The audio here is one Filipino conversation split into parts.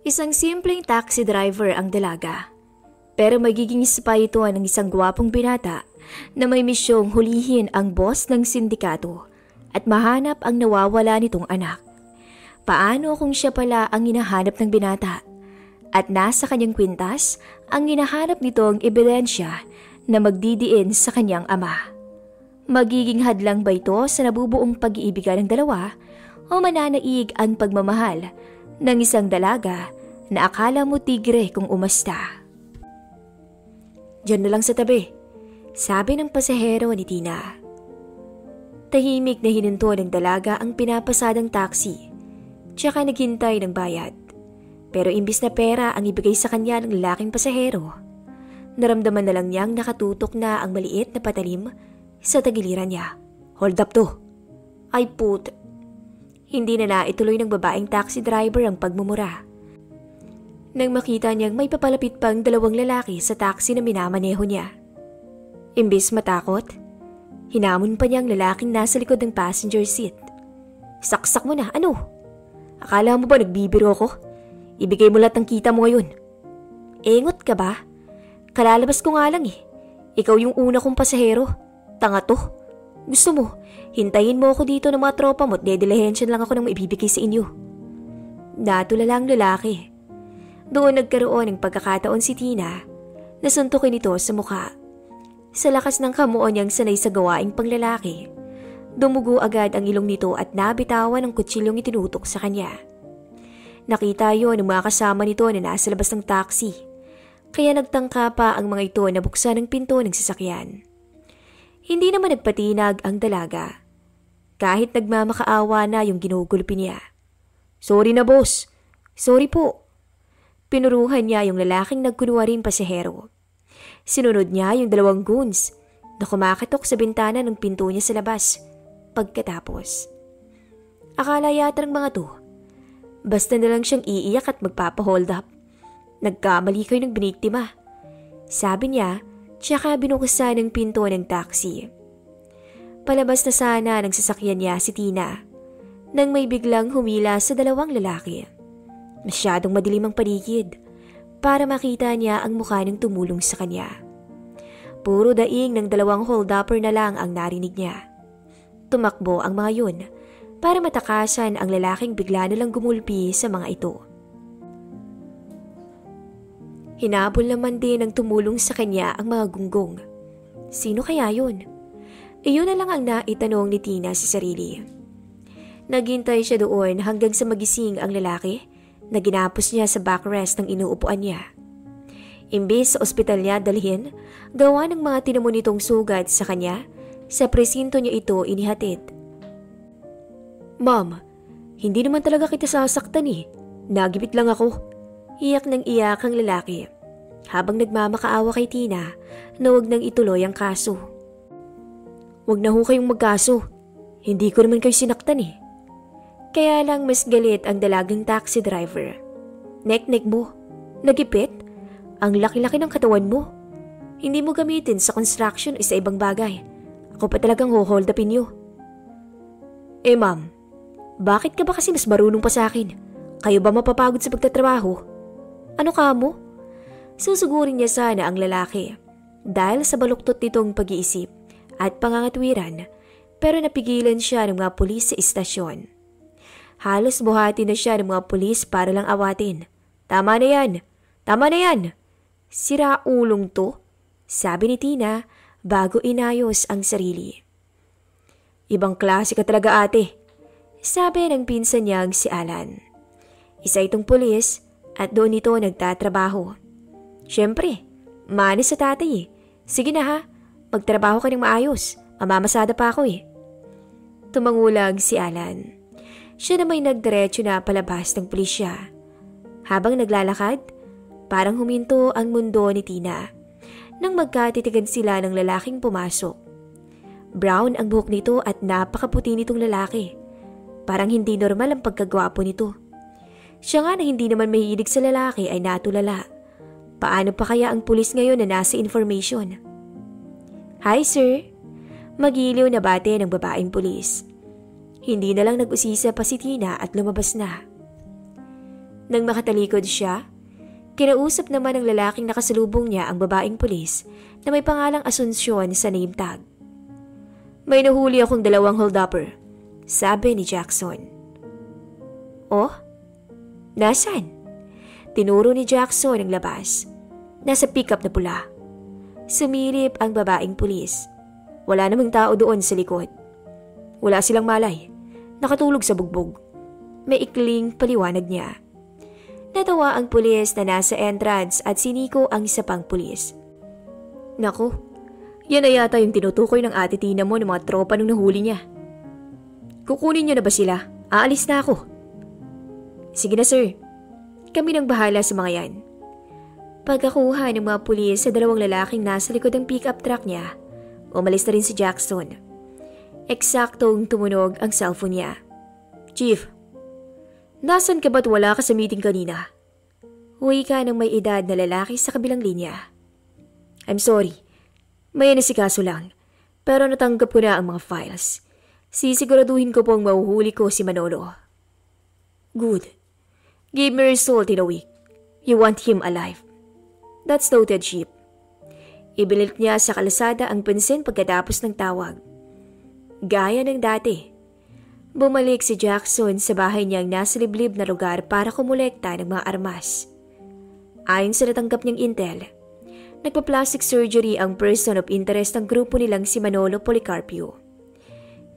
Isang simpleng taxi driver ang dalaga. Pero magiging spy ito ng isang gwapong binata na may misyong hulihin ang boss ng sindikato at mahanap ang nawawala nitong anak. Paano kung siya pala ang hinahanap ng binata at nasa kanyang kwintas ang hinahanap nitong ebidensya na magdidiin sa kanyang ama? Magiging hadlang ba ito sa nabubuong pag-iibigan ng dalawa o mananaig ang pagmamahal ng isang dalaga na akala mo tigre kung umasta? Diyan na lang sa tabi, sabi ng pasahero ni Tina. Tahimik na hininto ng dalaga ang pinapasadang taxi, tsaka naghintay ng bayad. Pero imbis na pera ang ibigay sa kanya ng lalaking pasahero, naramdaman na lang niyang nakatutok na ang maliit na patalim sa tagiliran niya. Hold up to. Ay put. Hindi na naituloy ng babaeng taxi driver ang pagmumura. Nang makita niyang may papalapit pang dalawang lalaki sa taxi na minamaneho niya. Imbis matakot, hinamon pa niya ang lalaking nasa likod ng passenger seat. Saksak mo na, ano? Akala mo ba nagbibiro ko? Ibigay mo lahat ng kita mo ngayon. Engot ka ba? Kalalabas ko nga lang eh. Ikaw yung una kong pasahero. Tanga to. Gusto mo, hintayin mo ako dito ng mga tropa mo at dedilihensyon lang ako ng maibibigay sa inyo. Natulala ang lalaki. Doon nagkaroon ng pagkakataon si Tina na suntukin ito sa mukha. Sa lakas ng kamuon niyang sanay sa gawaing panglalaki, dumugo agad ang ilong nito at nabitawan ng kutsilyong itinutok sa kanya. Nakita yon ng mga kasama nito na nasa labas ng taxi, kaya nagtangka pa ang mga ito na buksan ang pinto ng sasakyan. Hindi naman nagpatinag ang dalaga, kahit nagmamakaawa na yung ginugulpi niya. Sorry na boss, sorry po. Pinuruhan niya yung lalaking nagkunwaring pasahero. Sinunod niya yung dalawang goons na kumakatok sa bintana ng pinto niya sa labas. Pagkatapos, akala yata ng mga to, basta na lang siyang iiyak at magpapahold up. Nagkamali kayo ng biniktima, sabi niya, tsaka binukasan ng pinto ng taxi. Palabas na sana ng sasakyan niya si Tina nang may biglang humila sa dalawang lalaki. Masyadong madilim ang paligid para makita niya ang mukha ng tumulong sa kanya. Puro daing ng dalawang hold-upper na lang ang narinig niya. Tumakbo ang mga yun para matakasan ang lalaking bigla na lang gumulpi sa mga ito. Hinabol naman din ng tumulong sa kanya ang mga gunggong. Sino kaya yun? Iyon na lang ang naitanong ni Tina sa sarili. Naghintay siya doon hanggang sa magising ang lalaki na ginapos niya sa backrest ng inuupuan niya. Imbes sa ospital niya dalhin, gawa ng mga tinamo nitong sugat sa kanya, sa presinto niya ito inihatid. Ma'am, hindi naman talaga kita sasaktan eh. Nagibit lang ako. Iyak ng iyak ang lalaki, habang nagmamakaawa kay Tina na huwag nang ituloy ang kaso. Huwag na ho kayong magkaso. Hindi ko naman kayo sinaktan eh. Kaya lang mas galit ang dalagang taxi driver. Nek-nek mo, nagipit? Ang laki-laki ng katawan mo. Hindi mo gamitin sa construction o sa ibang bagay. Ako pa talagang hold upin niyo. Eh ma'am, bakit ka ba kasi mas marunong pa sa akin? Kayo ba mapapagod sa pagtatrabaho? Ano ka mo? Susugurin niya sana ang lalaki dahil sa baluktot nitong pag-iisip at pangangatwiran, pero napigilan siya ng mga pulis sa istasyon. Halos buhati na siya ng mga pulis para lang awatin. Tama na yan! Tama na yan! Sira ulong to, sabi ni Tina bago inayos ang sarili. Ibang klase ka talaga ate, sabi ng pinsan niyang si Alan. Isa itong pulis at doon ito nagtatrabaho. Siyempre, manis sa tatay eh. Sige na ha, magtrabaho ka ng maayos. Mamamasada pa ako eh. Tumangulag si Alan. Siya na may nagdiretso na palabas ng pulisya. Habang naglalakad, parang huminto ang mundo ni Tina nang magkatitigan sila ng lalaking pumasok. Brown ang buhok nito at napakaputi nitong lalaki. Parang hindi normal ang pagkagwapo nito. Siya nga na hindi naman mahilig sa lalaki ay natulala. Paano pa kaya ang pulis ngayon na nasa information? Hi sir! Magiliw na bate ng babaeng pulis. Hindi na lang nag-usisa pa si Tina at lumabas na. Nang makatalikod siya, kinausap naman ng lalaking nakasalubong niya ang babaeng pulis na may pangalang Asuncion sa name tag. May nahuli akong 2 holdupper, sabi ni Jackson. Oh? Nasaan? Tinuro ni Jackson ang labas. Nasa pickup na pula. Sumilip ang babaeng pulis. Wala namang tao doon sa likod. Wala silang malay. Nakatulog sa bugbog. May ikling paliwanag niya. Natawa ang pulis na nasa entrance at siniko ang isa pang pulis. Naku, yan na yata yung tinutukoy ng ate Tina mo ng mga tropa nung nahuli niya. Kukunin niyo na ba sila? Aalis na ako. Sige na sir, kami nang bahala sa mga yan. Pagkakuha ng mga pulis sa 2 lalaking nasa likod ng pick-up truck niya, umalis na rin si Jackson. Eksaktong tumunog ang cellphone niya. Chief, nasan ka ba't wala ka sa meeting kanina? Uwi ka ng may edad na lalaki sa kabilang linya. I'm sorry, may nasikaso lang, pero natanggap ko na ang mga files. Sisiguraduhin ko pong mahuhuli ko si Manolo. Good. Give me result in a week. You want him alive. That's noted, Chief. Ibilit niya sa kalasada ang pansin pagkatapos ng tawag. Gaya ng dati. Bumalik si Jackson sa bahay niyang nasa liblib na lugar para kumulekta ng mga armas. Ayon sa natanggap niyang intel, nagpa-plastic surgery ang person of interest ng grupo nilang si Manolo Policarpio.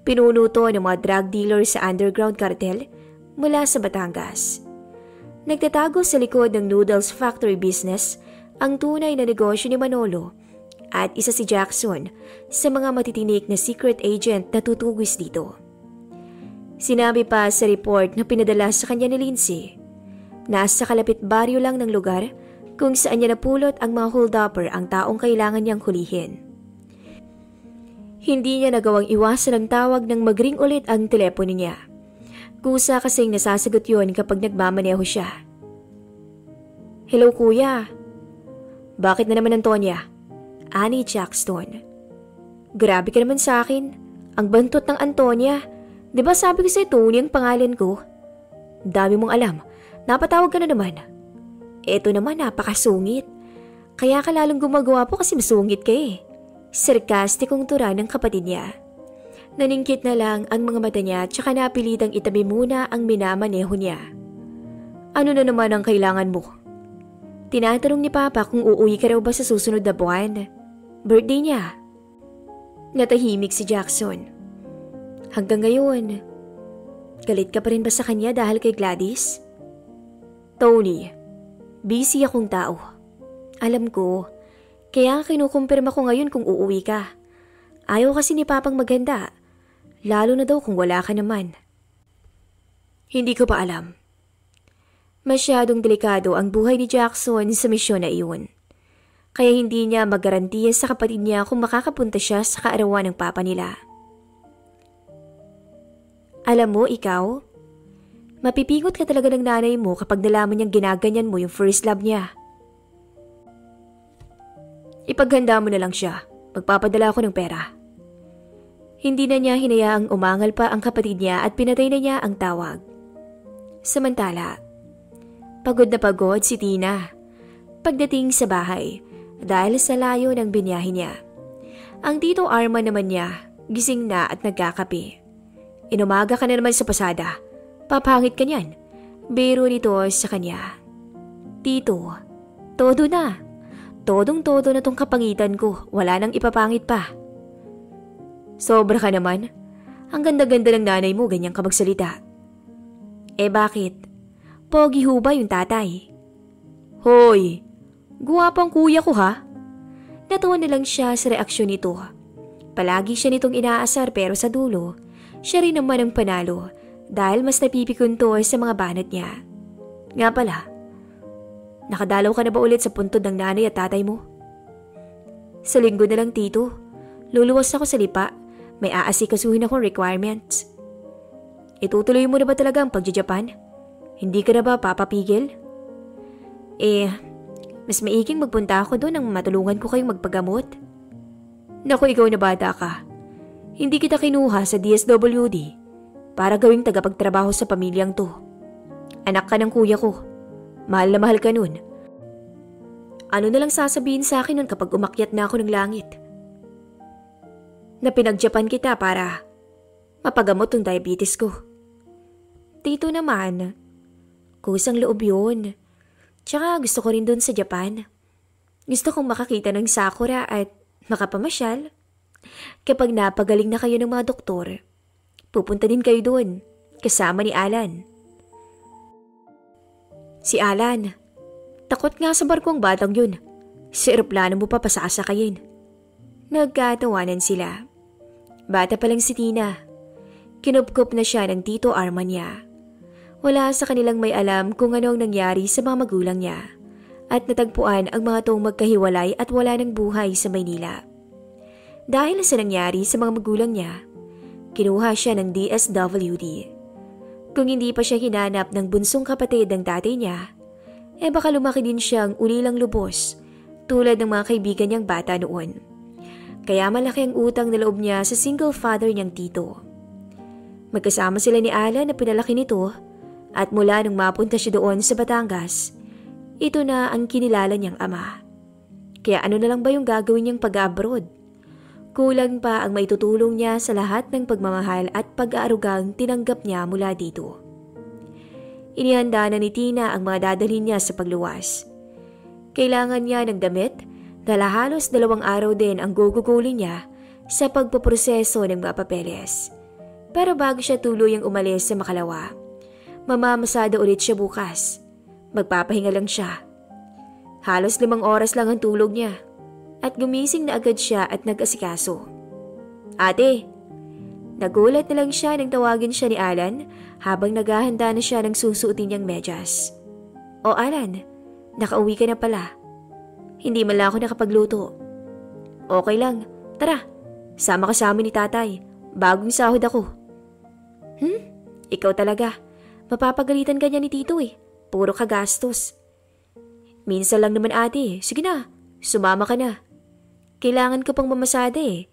Pinuno to ng mga drug dealer sa underground cartel mula sa Batangas. Nagtatago sa likod ng noodles factory business ang tunay na negosyo ni Manolo at isa si Jackson sa mga matitinik na secret agent na tutugis dito. Sinabi pa sa report na pinadala sa kanya ni Lindsay, nasa kalapit baryo lang ng lugar kung saan niya napulot ang mga holdupper ang taong kailangan niyang hulihin. Hindi niya nagawang iwasan ang tawag nang mag-ring ulit ang telepono niya. Kusa kasing nasasagot yun kapag nagmamaneho siya. Hello kuya. Bakit na naman Antonia? Ani Jackson. Grabe ka naman sa akin. Ang bantot ng Antonia. Diba sabi ko sa'yo Tony ang pangalan ko? Dami mong alam. Napatawag ka na naman. Eto naman napakasungit. Kaya ka lalong gumagawa po kasi masungit ka eh. Sarkastikong tura ng kapatid niya. Naningkit na lang ang mga mata niya tsaka napilitang itabi muna ang minamaneho niya. Ano na naman ang kailangan mo? Tinatanong ni Papa kung uuwi ka raw ba sa susunod na buwan. Birthday niya. Natahimik si Jackson. Hanggang ngayon, galit ka pa rin ba sa kanya dahil kay Gladys? Tony, busy akong tao. Alam ko, kaya kinukumpirma ko ngayon kung uuwi ka. Ayaw kasi ni Papang maganda. Lalo na daw kung wala ka naman. Hindi ko pa alam. Masyadong delikado ang buhay ni Jackson sa misyon na iyon. Kaya hindi niya magarantiya sa kapatid niya kung makakapunta siya sa kaarawan ng papa nila. Alam mo, ikaw, mapipingot ka talaga ng nanay mo kapag nalaman niyang ginaganyan mo yung first love niya. Ipaghanda mo na lang siya. Magpapadala ako ng pera. Hindi na niya hinayaang umangal pa ang kapatid niya at pinatay na niya ang tawag. Samantala, pagod na pagod si Tina pagdating sa bahay dahil sa layo ng binyahe niya. Ang tito Arman naman niya, gising na at nagkakape. Inumaga ka na naman sa pasada. Papangit ka niyan. Biro nito sa kanya. Tito, todo na. Todong-todo na tong kapangitan ko. Wala nang ipapangit pa. Sobra ka naman. Ang ganda-ganda ng nanay mo, ganyan ka magsalita. Eh bakit? Pogi ho ba yung tatay? Hoy, guwapang kuya ko ha? Natawa na lang siya sa reaksyon nito. Palagi siya nitong inaasar pero sa dulo, siya rin naman ang panalo dahil mas napipikon to sa mga banat niya. Nga pala, nakadalaw ka na ba ulit sa puntod ng nanay at tatay mo? Sa linggo na lang tito, luluwas ako sa lipa. May aasikasuhin akong requirements. Itutuloy mo na ba talaga ang pagja-Japan? Hindi ka na ba papapigil? Mas maiking magpunta ako doon nang matulungan ko kayong magpagamot. Naku, ikaw na bata ka. Hindi kita kinuha sa DSWD para gawing tagapagtrabaho sa pamilyang to. Anak ka ng kuya ko. Mahal na mahal ka nun. Ano na lang sasabihin sa akin nun kapag umakyat na ako ng langit? Na pinag-Japan kita para mapagamot ang diabetes ko. Tito naman, kusang loob yun. Tsaka gusto ko rin dun sa Japan. Gusto kong makakita ng sakura at makapamasyal. Kapag napagaling na kayo ng mga doktor, pupunta din kayo dun, kasama ni Alan. Si Alan, takot nga sa barkong batang yun. Sa eroplano mo pa pasasakayin. Nagkatawanan sila. Bata pa lang si Tina. Kinupkup na siya ng Tito Arman niya. Wala sa kanilang may alam kung ano ang nangyari sa mga magulang niya. At natagpuan ang mga tong magkahiwalay at wala ng buhay sa Maynila. Dahil sa nangyari sa mga magulang niya, kinuha siya ng DSWD. Kung hindi pa siya hinanap ng bunsong kapatid ng tatay niya, baka lumaki din siyang ulilang lubos tulad ng mga kaibigan niyang bata noon. Kaya malaki ang utang na loob niya sa single father niyang tito. Magkasama sila ni Alan na pinalaki nito at mula nung mapunta siya doon sa Batangas, ito na ang kinilala niyang ama. Kaya ano na lang ba yung gagawin niyang pag-abroad? Kulang pa ang maitutulong niya sa lahat ng pagmamahal at pag-aarugang tinanggap niya mula dito. Inihanda na ni Tina ang mga dadalhin niya sa pagluwas. Kailangan niya ng damit dahil halos 2 araw din ang gugugulin niya sa pagpoproseso ng mga papeles. Pero bago siya tuluyang umalis sa Makalawa, mamamasada ulit siya bukas. Magpapahinga lang siya. Halos 5 oras lang ang tulog niya. At gumising na agad siya at nag-asikaso. Ate! Nagulat na lang siya nang tawagin siya ni Alan habang naghahanda na siya ng susuotin niyang medyas. O Alan, nakauwi ka na pala. Hindi man lang ako nakapagluto. Okay lang, tara, sama ka sa amin ni tatay. Bagong sahod ako. Ikaw talaga. Mapapagalitan ka niya ni tito eh. Puro ka gastos. Minsan lang naman ate, sige na, sumama ka na. Kailangan ko pang mamasada eh.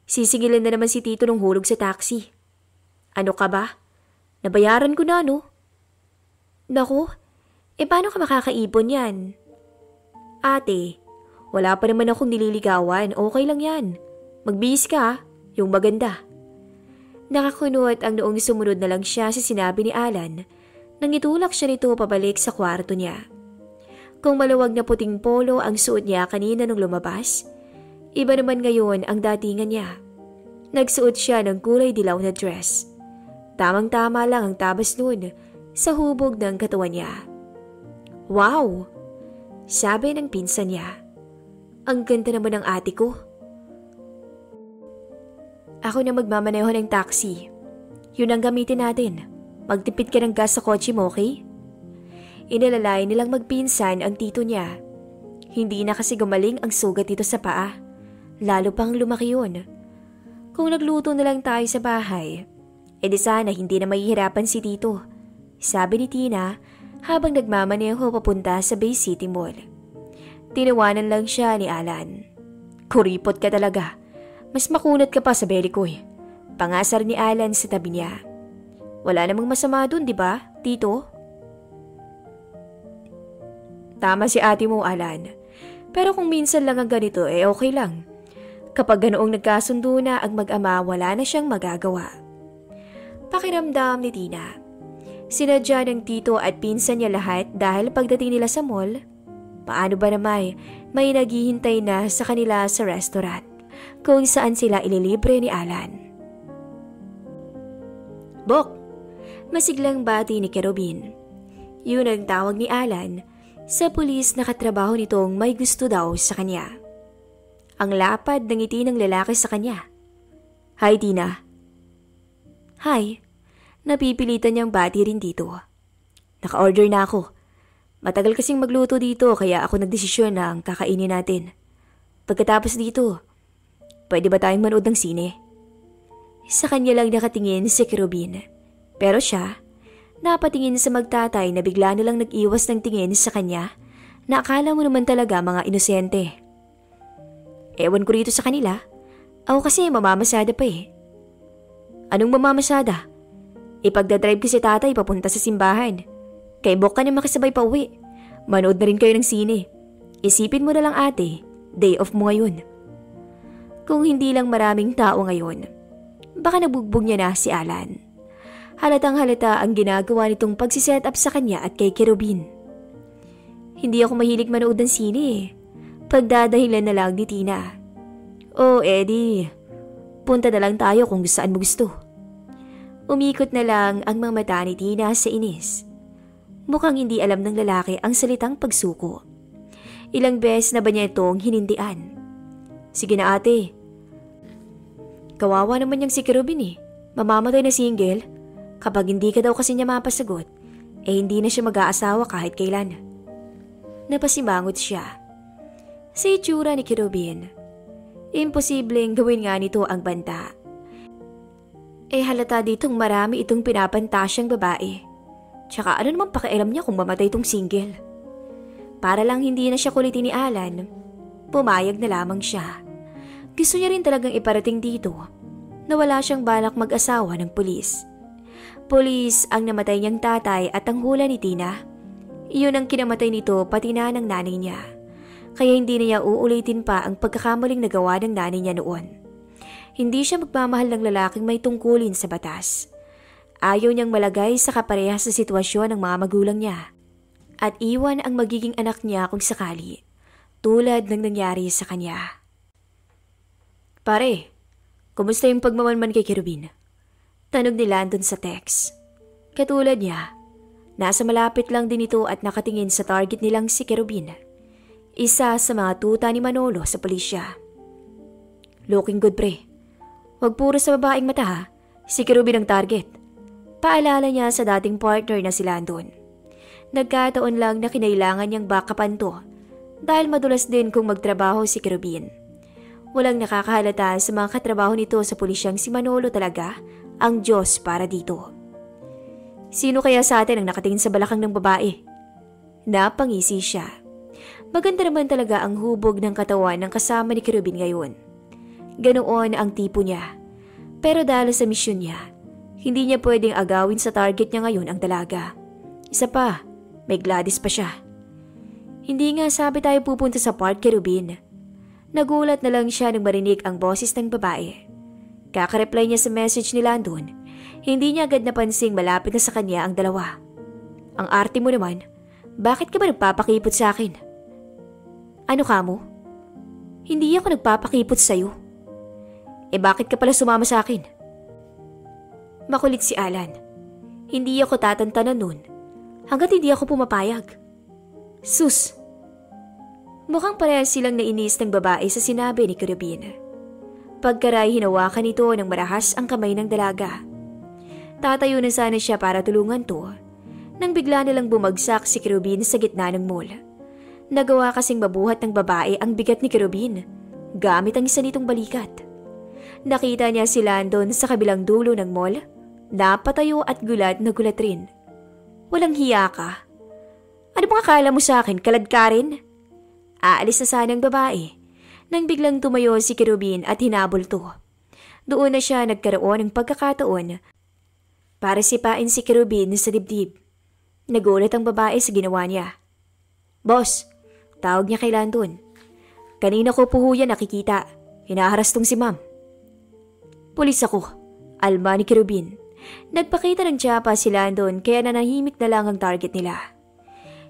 Sisingilan na naman si tito nung hulog sa taxi. Ano ka ba? Nabayaran ko na no? Naku, paano ka makakaipon yan? Ate, wala pa naman akong nililigawan. Okay lang yan. Magbihis ka, yung maganda. Nakakunot ang noong sumunod na lang siya sa sinabi ni Alan nang itulak siya nito pabalik sa kwarto niya. Kung maluwag na puting polo ang suot niya kanina nung lumabas, iba naman ngayon ang datingan niya. Nagsuot siya ng kulay dilaw na dress. Tamang-tama lang ang tabas nun sa hubog ng katawan niya. Wow! Sabi ng pinsan niya. Ang ganda naman ng ate ko. Ako na magmamaneho ng taxi. Yun ang gamitin natin. Magtipid ka ng gas sa kotse mo, okay? Inalalay nilang magpinsan ang tito niya. Hindi na kasi gumaling ang sugat dito sa paa. Lalo pang lumaki yun. Kung nagluto na lang tayo sa bahay, di sana hindi na mahihirapan si tito. Sabi ni Tina habang nagmamaneho papunta sa Bay City Mall. Tinawanan lang siya ni Alan. Kuripot ka talaga. Mas makunat ka pa sa belly ko eh. Pangasar ni Alan sa tabi niya. Wala namang masama dun, di ba, tito? Tama si ate mo, Alan. Pero kung minsan lang ang ganito, okay lang. Kapag ganoong nagkasundo na ang mag-ama, wala na siyang magagawa. Pakiramdam ni Tina. Sinadya ng tito at pinsan niya lahat dahil pagdating nila sa mall, paano ba naman may naghihintay na sa kanila sa restaurant kung saan sila ililibre ni Alan. Bok! Masiglang bati ni Kerubin. Yun ang tawag ni Alan sa pulis na katrabaho nitong may gusto daw sa kanya. Ang lapad ng ngiti ng lalaki sa kanya. Hi, Tina. Hi. Napipilitan niyang bati rin dito. Naka-order na ako. Matagal kasing magluto dito kaya ako nagdesisyon na ang kakainin natin. Pagkatapos dito, pwede ba tayong manood ng sine? Sa kanya lang nakatingin si Kerubin. Pero siya, napatingin sa magtatay na bigla nilang nag-iwas ng tingin sa kanya na akala mo naman talaga mga inosente. Ewan ko rito sa kanila. Ako kasi mamamasada pa eh. Anong mamamasada? Ipagdadrive ko si tatay papunta sa simbahan. Kay Bok ka na makisabay pa uwi. Manood na rin kayo ng sine. Isipin mo na lang ate, day off mo ngayon. Kung hindi lang maraming tao ngayon, baka nabugbog niya na si Alan. Halatang halata ang ginagawa nitong pagsiset up sa kanya at kay Kerubin. Hindi ako mahilig manood ng sine eh. Pagdadahilan na lang ni Tina. Oh Eddie, punta na lang tayo kung saan mo gusto. Umikot na lang ang mga mata ni Tina sa inis. Mukhang hindi alam ng lalaki ang salitang pagsuko. Ilang beses na ba niya itong hinindian? Sige na ate. Kawawa naman niyang si Kerubin eh. Mamamatay na single. Kapag hindi ka daw kasi niya mapasagot, hindi na siya mag-aasawa kahit kailan. Napasimangot siya. Sa itsura ni Kerubin, imposibleng gawin nga nito ang banta. Halata ditong marami itong pinapantasyang babae. Tsaka ano naman pakialam niya kung mamatay itong single. Para lang hindi na siya kulitin ni Alan, pumayag na lamang siya. Gusto niya rin talagang iparating dito na wala siyang balak mag-asawa ng pulis. Pulis ang namatay niyang tatay at ang hula ni Tina. Iyon ang kinamatay nito pati na ng nanay niya. Kaya hindi na niya uulitin pa ang pagkakamaling nagawa ng nanay niya noon. Hindi siya magmamahal ng lalaking may tungkulin sa batas. Ayaw niyang malagay sa kaparehas sa sitwasyon ng mga magulang niya. At iwan ang magiging anak niya kung sakali, tulad ng nangyari sa kanya. Pare, kumusta yung pagmamanman kay Kerubin? Tanong ni Landon sa text. Katulad niya, nasa malapit lang din ito at nakatingin sa target nilang si Kerubin. Isa sa mga tuta ni Manolo sa pulisya. Looking good pre. Huwag puro sa babaeng mata ha, si Kerubin ang target. Paalala niya sa dating partner na si Landon. Nagkataon lang na kinailangan niyang backupan to dahil madulas din kung magtrabaho si Kerubin. Walang nakakahalata sa mga katrabaho nito sa pulisyang si Manolo talaga ang Diyos para dito. Sino kaya sa atin ang nakatingin sa balakang ng babae? Napangisi siya. Maganda naman talaga ang hubog ng katawan ng kasama ni Kerubin ngayon. Ganoon ang tipo niya. Pero dahil sa misyon niya, hindi niya pwedeng agawin sa target niya ngayon ang dalaga. Isa pa, may Gladys pa siya. Hindi nga sabi tayo pupunta sa park, Kerubin. Nagulat na lang siya nang marinig ang boses ng babae. Kakareply niya sa message ni Landon, hindi niya agad napansing malapit na sa kanya ang dalawa. Ang arte mo naman, bakit ka ba nagpapakipot sa akin? Ano ka mo? Hindi ako nagpapakipot sa'yo. Bakit ka pala sumama sa akin? Makulit si Alan. Hindi ako tatantanan nun hanggat hindi ako pumapayag. Sus! Mukhang parehas silang nainis ng babae sa sinabi ni Kerubin. Pagkaray hinawakan nito ng marahas ang kamay ng dalaga. Tatayo na sana siya para tulungan to nang bigla nilang bumagsak si Kerubin sa gitna ng mall. Nagawa kasing mabuhat ng babae ang bigat ni Kerubin gamit ang isa nitong balikat. Nakita niya si Landon sa kabilang dulo ng mall. Napatayo at gulat na gulat rin. Walang hiya ka. Ano bang akala mo sa akin, kalad ka rin? Aalis na sana ang babae nang biglang tumayo si Kerubin at hinabol to. Doon na siya nagkaroon ng pagkakataon para sipain si Kerubin sa dibdib. Nagulat ang babae sa ginawa niya. Boss, tawag niya kay Landon. Kanina ko po yan nakikita. Hinaharas tong si ma'am. Pulis ako, alma ni Kerubin. Nagpakita ng tsapa si Landon kaya nanahimik na lang ang target nila.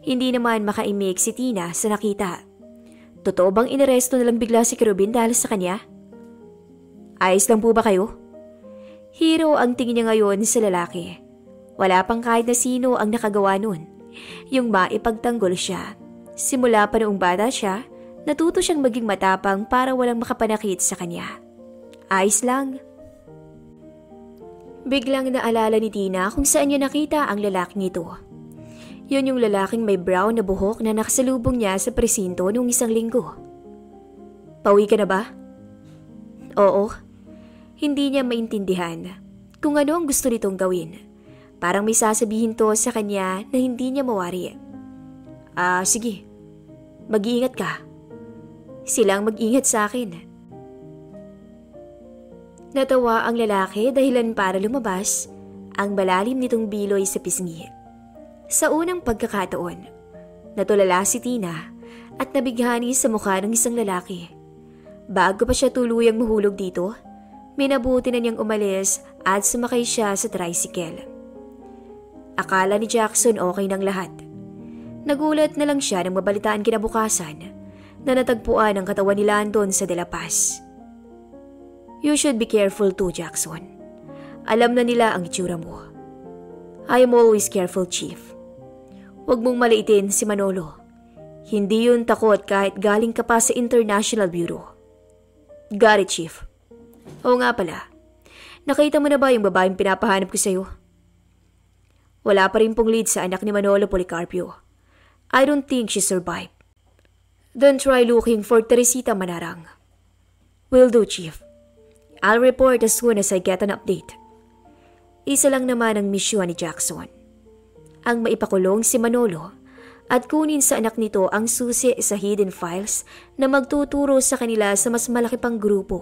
Hindi naman makaimik si Tina sa nakita. Totoo bang inaresto na lang bigla si Kerubin dahil sa kanya? Ayos lang po ba kayo? Hero ang tingin niya ngayon sa lalaki. Wala pang kahit na sino ang nakagawa nun. Yung maipagtanggol siya. Simula pa noong bata siya, natuto siyang maging matapang para walang makapanakit sa kanya. Ayos lang. Biglang naalala ni Tina kung saan niya nakita ang lalaking ito. Yun yung lalaking may brown na buhok na nakasalubong niya sa presinto noong isang linggo. Pauwi ka na ba? Oo. Hindi niya maintindihan kung ano ang gusto nitong gawin. Parang may sasabihin to sa kanya na hindi niya mawari. Sige. Mag-iingat ka. Silang mag-ingat sa akin. Natawa ang lalaki dahilan para lumabas ang malalim nitong biloy sa pisngi. Sa unang pagkakataon, Natulala si Tina at nabighani sa mukha ng isang lalaki. Bago pa siya tuluyang mahulog dito, minabuti na niyang umalis at sumakay siya sa tricycle. Akala ni Jackson okay ng lahat. Nagulat na lang siya nang mabalitaan kinabukasan na natagpuan ang katawan ni Landon sa De La Paz. You should be careful too, Jackson. Alam na nila ang itsura mo. I am always careful, Chief. Huwag mong maliitin si Manolo. Hindi yun takot kahit galing ka pa sa International Bureau. Got it, Chief. Oo nga pala. Nakita mo na ba yung babaeng pinapahanap ko sa'yo? Wala pa rin pong lead sa anak ni Manolo Policarpio. I don't think she survived. Then try looking for Teresita Manarang. Will do, Chief. I'll report as soon as I get an update. Isa lang naman ang misyon ni Jackson. Ang maipakulong si Manolo at kunin sa anak nito ang susi sa hidden files na magtuturo sa kanila sa mas malaki pang grupo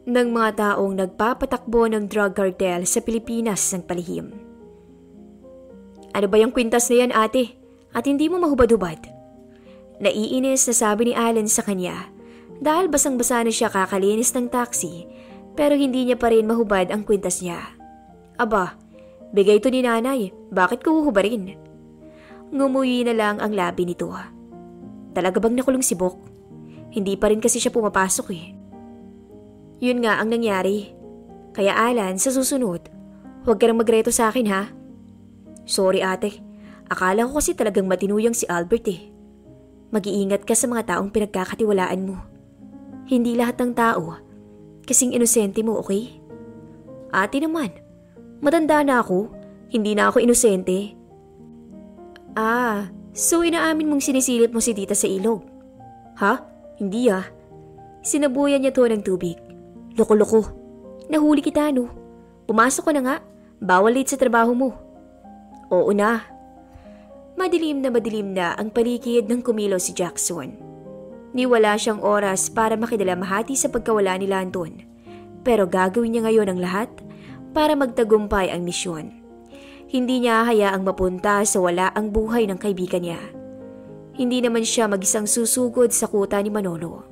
ng mga taong nagpapatakbo ng drug cartel sa Pilipinas ng palihim. Ano ba yung kwintas na yan, ate? At hindi mo mahubad-hubad? Naiinis na sabi ni Allen sa kanya dahil basang-basa na siya kakalinis ng taxi pero hindi niya pa rin mahubad ang kwintas niya. Aba, bigay to ni nanay, bakit ko huhubarin? Ngumuyi na lang ang labi nito. Talaga bang nakulong si Bok? Hindi pa rin kasi siya pumapasok eh. Yun nga ang nangyari. Kaya Alan, sa susunod, huwag ka nang magreto sa akin ha. Sorry ate, akala ko kasi talagang matinuyang si Albert eh. Mag-iingat ka sa mga taong pinagkakatiwalaan mo. Hindi lahat ng tao kasing inosente mo, okay? Ate naman, matanda na ako, hindi na ako inosente. So inaamin mong sinisilip mo si tita sa ilog? Ha? Hindi ah. Sinabuyan niya to ng tubig. Loko-loko. Nahuli kita no. Pumasok ko na nga. Bawal late sa trabaho mo. Oo na. Madilim na ang paligid ng kumilaw si Jackson. Niwala siyang oras para makidalamhati sa pagkawala ni Landon. Pero gagawin niya ngayon ang lahat para magtagumpay ang misyon. Hindi niya hayaang mapunta sa wala ang buhay ng kaibigan niya. Hindi naman siya mag-isang susugod sa kuta ni Manolo.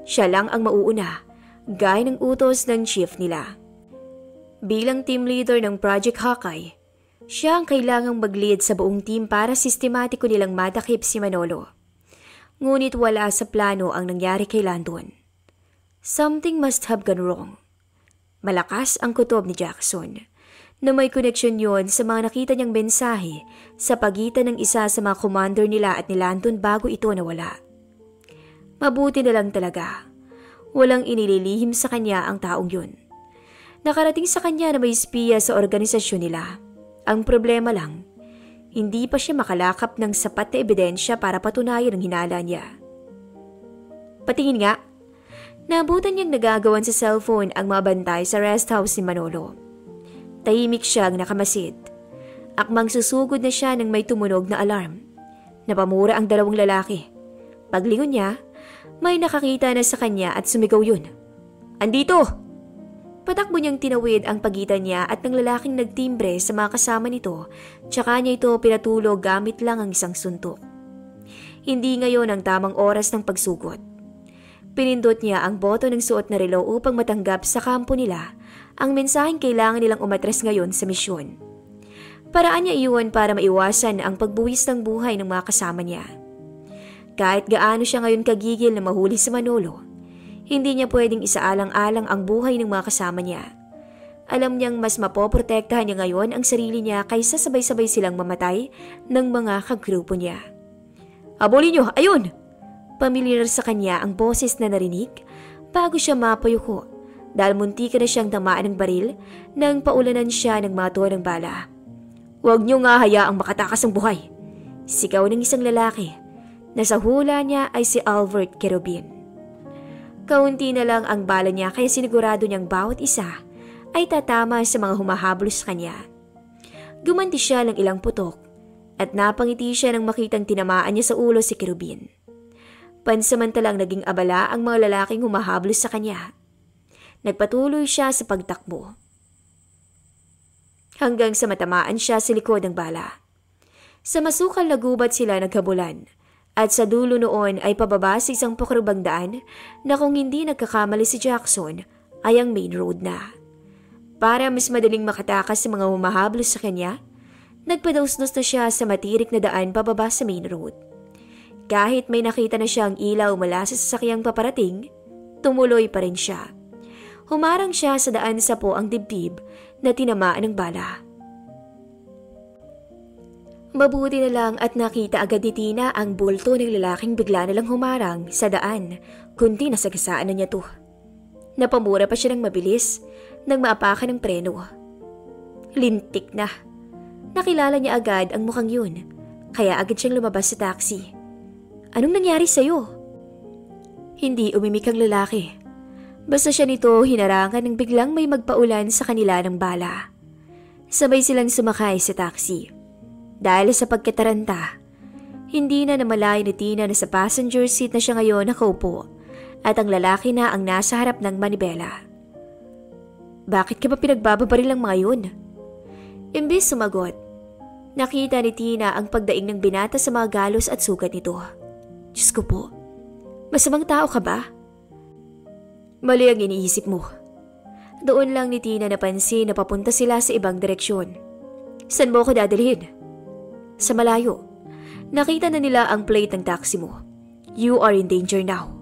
Siya lang ang mauuna, gaya ng utos ng chief nila. Bilang team leader ng Project Hawkeye, siya ang kailangang mag-lead sa buong team para sistematiko nilang madakip si Manolo. Ngunit wala sa plano ang nangyari kay Landon. Something must have gone wrong. Malakas ang kutob ni Jackson na may koneksyon yon sa mga nakita niyang mensahe sa pagitan ng isa sa mga commander nila at ni Landon bago ito nawala. Mabuti na lang talaga. Walang inililihim sa kanya ang taong yun. Nakarating sa kanya na may espiya sa organisasyon nila. Ang problema lang, hindi pa siya makalakap ng sapat na ebidensya para patunayan ang hinala niya. Patingin nga, naabutan niyang nagagawan sa cellphone ang mga bantay sa rest house ni Manolo. Tahimik siyang nakamasid. Akmang susugod na siya nang may tumunog na alarm. Napamura ang dalawang lalaki. Paglingon niya, may nakakita na sa kanya at sumigaw yun. Andito! Patakbo niyang tinawid ang pagitan niya at ng lalaking nagtimbre sa mga kasama nito, tsaka niya ito pinatulog gamit lang ang isang suntok. Hindi ngayon ang tamang oras ng pagsugot. Pinindot niya ang boto ng suot na relo upang matanggap sa kampo nila ang mensaheng kailangan nilang umatras ngayon sa misyon. Paraan niya iyon para maiwasan ang pagbuwis ng buhay ng mga kasama niya. Kahit gaano siya ngayon kagigil na mahuli si Manolo, hindi niya pwedeng isaalang-alang ang buhay ng mga kasama niya. Alam niyang mas mapoprotektahan niya ngayon ang sarili niya kaysa sabay-sabay silang mamatay ng mga kagrupo niya. Habulin niyo! Ayun! Pamilyar sa kanya ang boses na narinig bago siya mapayuko dahil muntika na siyang tamaan ng baril nang paulanan siya ng mga tuwa ng bala. Huwag niyo nga hayaang makatakas ang buhay. Sigaw ng isang lalaki na sa hula niya ay si Albert Kerubin. Kaunti na lang ang bala niya kaya sinigurado niyang bawat isa ay tatama sa mga humahabol sa kanya. Gumanti siya ng ilang putok at napangiti siya nang makitang tinamaan niya sa ulo si Kerubin. Pansamantalang naging abala ang mga lalaking humahabol sa kanya. Nagpatuloy siya sa pagtakbo. Hanggang sa matamaan siya sa likod ng bala. Sa masukal na gubat sila nagkabulan at sa dulo noon ay pababa sa isang pakurubang daan na kung hindi nagkakamali si Jackson ay ang main road na. Para mas madaling makatakas sa mga humahablos sa kanya, nagpadausnos na siya sa matirik na daan pababa sa main road. Kahit may nakita na siyang ilaw mula sa sasakyang paparating, tumuloy pa rin siya. Humarang siya sa daan sa po ang dibdib na tinamaan ng bala. Mabuti na lang at nakita agad ni Tina ang bulto ng lalaking bigla na lang humarang sa daan, kundi nasagasaan na niya to. Napamura pa siya ng mabilis nang maapakan ng preno. Lintik na. Nakilala niya agad ang mukhang yun, kaya agad siyang lumabas sa taxi. Anong nangyari sa'yo? Hindi umimik ang lalaki. Basta siya nito hinarangan nang biglang may magpaulan sa kanila ng bala. Sabay silang sumakay sa taxi. Dahil sa pagkataranta, hindi na namalay ni Tina na sa passenger seat na siya ngayon nakaupo at ang lalaki na ang nasa harap ng manibela. Bakit ka ba pinagbababaril ang mga yun? Imbis sumagot, nakita ni Tina ang pagdaing ng binata sa mga galos at sugat nito. Diyos ko po, masamang tao ka ba? Mali ang iniisip mo. Doon lang ni Tina napansin na papunta sila sa ibang direksyon. Saan mo ako dadalhin? Sa malayo, nakita na nila ang plate ng taxi mo. You are in danger now.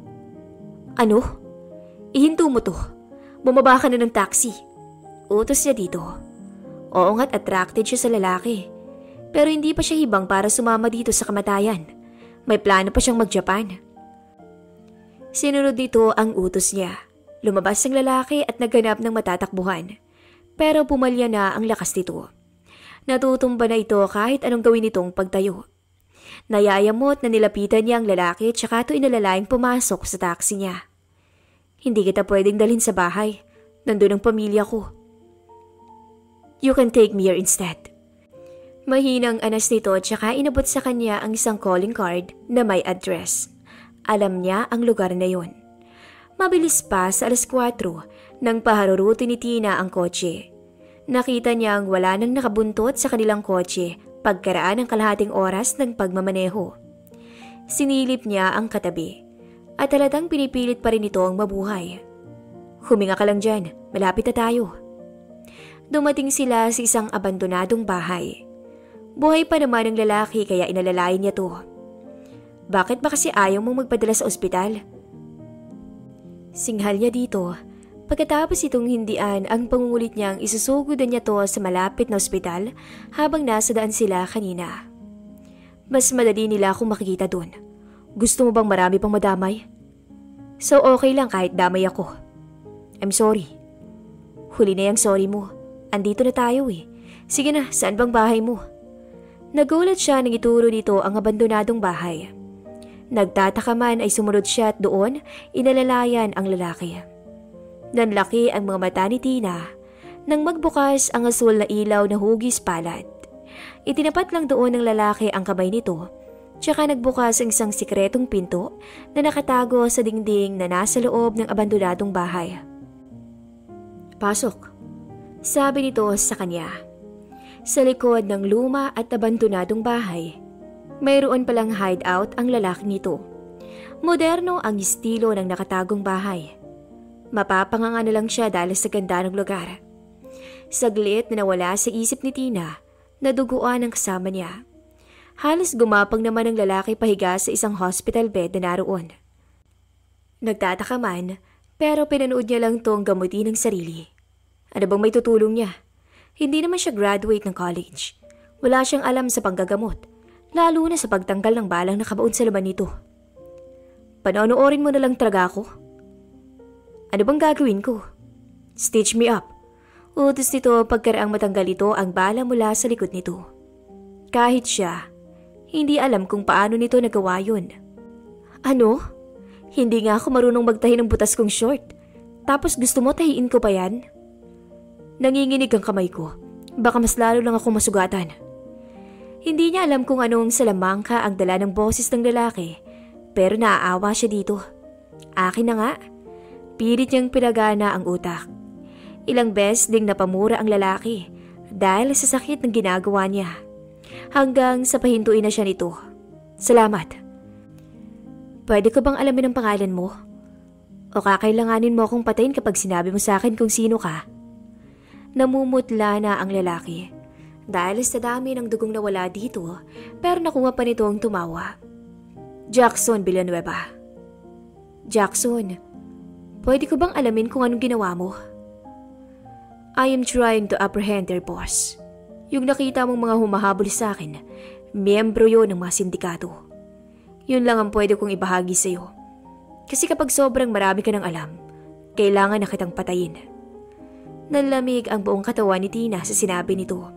Ano? Ihinto mo to. Bumaba ka na ng taxi. Utos niya dito. Oo nga't attracted siya sa lalaki. Pero hindi pa siya hibang para sumama dito sa kamatayan. May plano pa siyang mag-Japan. Sinunod dito ang utos niya. Lumabas ang lalaki at naghanap ng matatakbuhan. Pero pumalya na ang lakas nito. Natutumba na ito kahit anong gawin nitong pagtayo. Nayayamot na nilapitan niya ang lalaki tsaka ito inalalayang pumasok sa taxi niya. Hindi kita pwedeng dalhin sa bahay. Nandun ang pamilya ko. You can take me here instead. Mahinang anas nito tsaka inabot sa kanya ang isang calling card na may address. Alam niya ang lugar na yon. Mabilis pa sa 4:00 nang paharuruti ni Tina ang kotse. Nakita niyang wala nang nakabuntot sa kanilang kotse pagkaraan ng kalahating oras ng pagmamaneho. Sinilip niya ang katabi at halatang pinipilit pa rin ito ang mabuhay. Huminga ka lang dyan, malapit na tayo. Dumating sila sa isang abandonadong bahay. Buhay pa naman ang lalaki kaya inalalayan niya to. Bakit ba kasi ayaw mong magpadala sa ospital? Singhal niya dito. Pagkatapos itong hindian ang pangungulit niyang isusugodan niya to sa malapit na ospital habang nasa daan sila kanina. Mas madali nila akong makikita dun. Gusto mo bang marami pang madamay? So okay lang kahit damay ako. I'm sorry. Huli na yung sorry mo. Andito na tayo eh. Sige na, saan bang bahay mo? Nagulat siya nang ituro dito ang abandonadong bahay. Nagtataka man ay sumunod siya at doon inalalayan ang lalaki. Nanlaki ang mga mata ni Tina nang magbukas ang asul na ilaw na hugis palad. Itinapat lang doon ng lalaki ang kamay nito, tsaka nagbukas ang isang sikretong pinto na nakatago sa dingding na nasa loob ng abandonadong bahay. Pasok, sabi nito sa kanya. Sa likod ng luma at abandonadong bahay, mayroon palang hideout ang lalaki nito. Moderno ang estilo ng nakatagong bahay. Mapapanganga na lang siya dahil sa ganda ng lugar. Saglit na nawala sa isip ni Tina na duguan ang kasama niya. Halos gumapang naman ang lalaki pahiga sa isang hospital bed na naroon. Nagtataka man, pero pinanood niya lang tong gamutin ng sarili. Ano bang may tutulong niya? Hindi naman siya graduate ng college. Wala siyang alam sa panggagamot, lalo na sa pagtanggal ng balang nakabaon sa laman nito. Panonoorin mo na lang talaga ako. Ano bang gagawin ko? Stitch me up. Utos nito pagkaraang matanggal ito ang bala mula sa likod nito. Kahit siya, hindi alam kung paano nito nagawa yun. Ano? Hindi nga ako marunong magtahi ng butas kong short. Tapos gusto mo tahiin ko pa yan? Nanginginig ang kamay ko. Baka mas lalo lang ako masugatan. Hindi niya alam kung anong salamangka ang dala ng boses ng lalaki, pero naaawa siya dito. Akin na nga. Pilit niyang pinagana ang utak. Ilang beses ding napamura ang lalaki dahil sa sakit ng ginagawa niya. hanggang sa pahintuin na siya nito. Salamat. Pwede ko bang alamin ang pangalan mo? O kakailanganin mo akong patayin kapag sinabi mo sa akin kung sino ka? Namumutla na ang lalaki. Dahil sa dami ng dugong nawala dito, pero nakuha pa nito ang tumawa. Jackson Villanueva. Jackson, pwede ko bang alamin kung anong ginawa mo? I am trying to apprehend their boss. Yung nakita mong mga humahabol sa akin, miyembro yun ng mga sindikato. Yun lang ang pwede kong ibahagi sa'yo. Kasi kapag sobrang marami ka ng alam, kailangan na kitang patayin. Nalamig ang buong katawan ni Tina sa sinabi nito.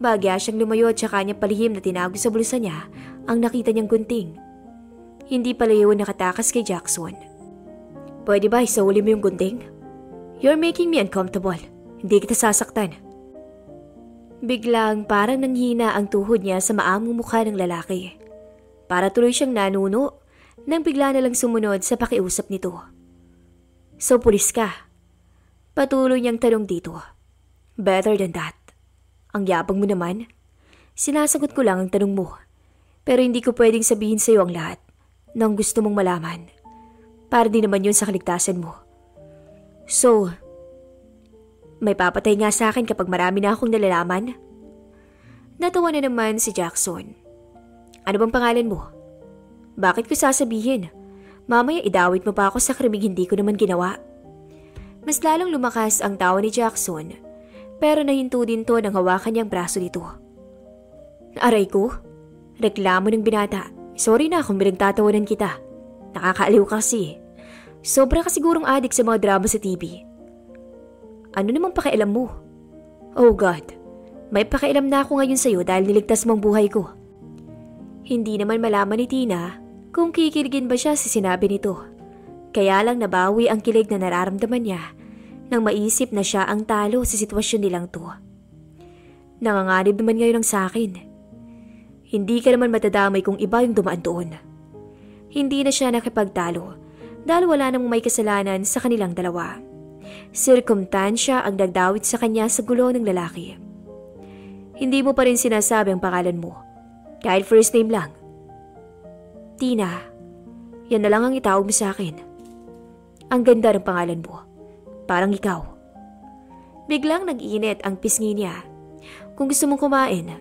Bagya siyang lumayo at saka niya palihim na tinago sa bulsa niya ang nakita niyang gunting. Hindi pala yun nakatakas kay Jackson. Pwede ba isauli mo yung gunting? You're making me uncomfortable. Hindi kita sasaktan. Biglang parang nanghina ang tuhod niya sa maamong mukha ng lalaki. Para tuloy siyang nanuno nang bigla na lang sumunod sa pakiusap nito. So pulis ka? Patuloy niyang tanong dito. Better than that. Ang yabang mo naman. Sinasagot ko lang ang tanong mo. Pero hindi ko pwedeng sabihin sa iyo ang lahat ng gusto mong malaman. Para din naman yun sa kaligtasan mo. So, may papatay nga sa akin kapag marami na akong nalalaman? Natawa na naman si Jackson. Ano bang pangalan mo? Bakit ko sasabihin? Mamaya idawit mo pa ako sa krimeng hindi ko naman ginawa. Mas lalong lumakas ang tawa ni Jackson. Pero nahinto din to nang hawakan niyang braso nito. Aray ko? Reklamo ng binata. Sorry na kung pinagtatawanan kita. Nakakaaliw kasi. Sobra ka sigurong adik sa mga drama sa TV. Ano namang pakialam mo? Oh God, may pakialam na ako ngayon sa'yo dahil niligtas mong buhay ko. Hindi naman malaman ni Tina kung kikiligin ba siya sa sinabi nito. Kaya lang nabawi ang kilig na nararamdaman niya nang maisip na siya ang talo sa sitwasyon nilang to. Nanganganib naman ngayon ang sa akin. Hindi ka naman matadamay kung iba yung dumaan doon. Hindi na siya nakipagtalo dahil wala namang may kasalanan sa kanilang dalawa. Sirkumtansya ang nagdawit sa kanya sa gulo ng lalaki. Hindi mo pa rin sinasabi ang pangalan mo, kahit first name lang. Tina, yan na lang ang itawag mo sa akin. Ang ganda ng pangalan mo. Parang ikaw. Biglang nag-init ang pisngi niya. Kung gusto mong kumain,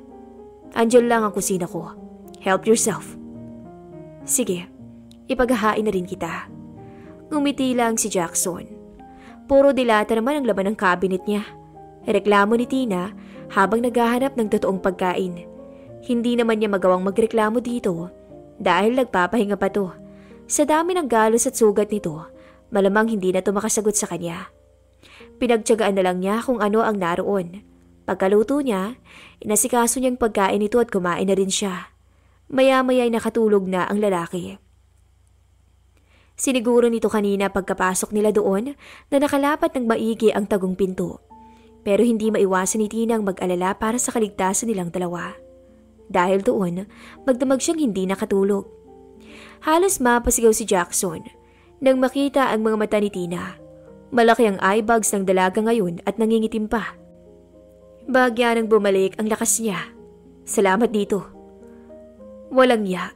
andyan lang ang kusina ko. Help yourself. Sige, ipaghahain na rin kita. Ngumiti lang si Jackson. Puro dilata naman ang laman ng cabinet niya. Reklamo ni Tina habang naghahanap ng totoong pagkain. Hindi naman niya magawang magreklamo dito dahil nagpapahinga pa to. Sa dami ng galos at sugat nito, malamang hindi na to makasagot sa kanya. Pinagtiyagaan na lang niya kung ano ang naroon. Pagkaluto niya, inasikaso niyang pagkain ito at kumain na rin siya. Maya-maya ay nakatulog na ang lalaki. Siniguro nito kanina pagkapasok nila doon na nakalapat ng maigi ang tagong pinto. Pero hindi maiwasan ni Tina ang mag-alala para sa kaligtasan nilang dalawa. Dahil doon, magdamag siyang hindi nakatulog. Halos mapasigaw si Jackson nang makita ang mga mata ni Tina. Malaki ang eye bags ng dalaga ngayon at nangingitim pa. Bagya nang bumalik ang lakas niya. Salamat dito. Walang ya.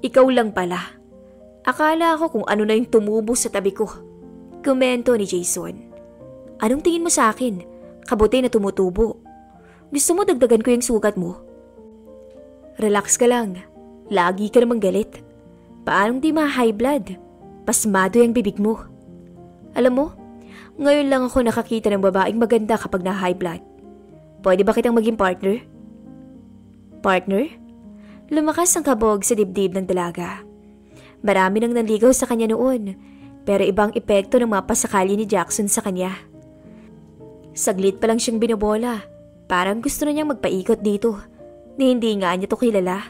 Ikaw lang pala. Akala ko kung ano na yung tumubo sa tabi ko. Komento ni Jason. Anong tingin mo sa akin? Kabuti na tumutubo. Gusto mo dagdagan ko yung sugat mo? Relax ka lang. Lagi ka namang galit. Paanong di ma-high blood? Pasmado yung bibig mo. Alam mo, ngayon lang ako nakakita ng babaeng maganda kapag na-high blood. Pwede ba kitang maging partner? Partner? Lumakas ang kabog sa dibdib ng dalaga. Marami nang nanligaw sa kanya noon, pero ibang epekto ng mga pasakali ni Jackson sa kanya. Saglit pa lang siyang binobola. Parang gusto na niyang magpaikot dito. Ni hindi nga niya to kilala.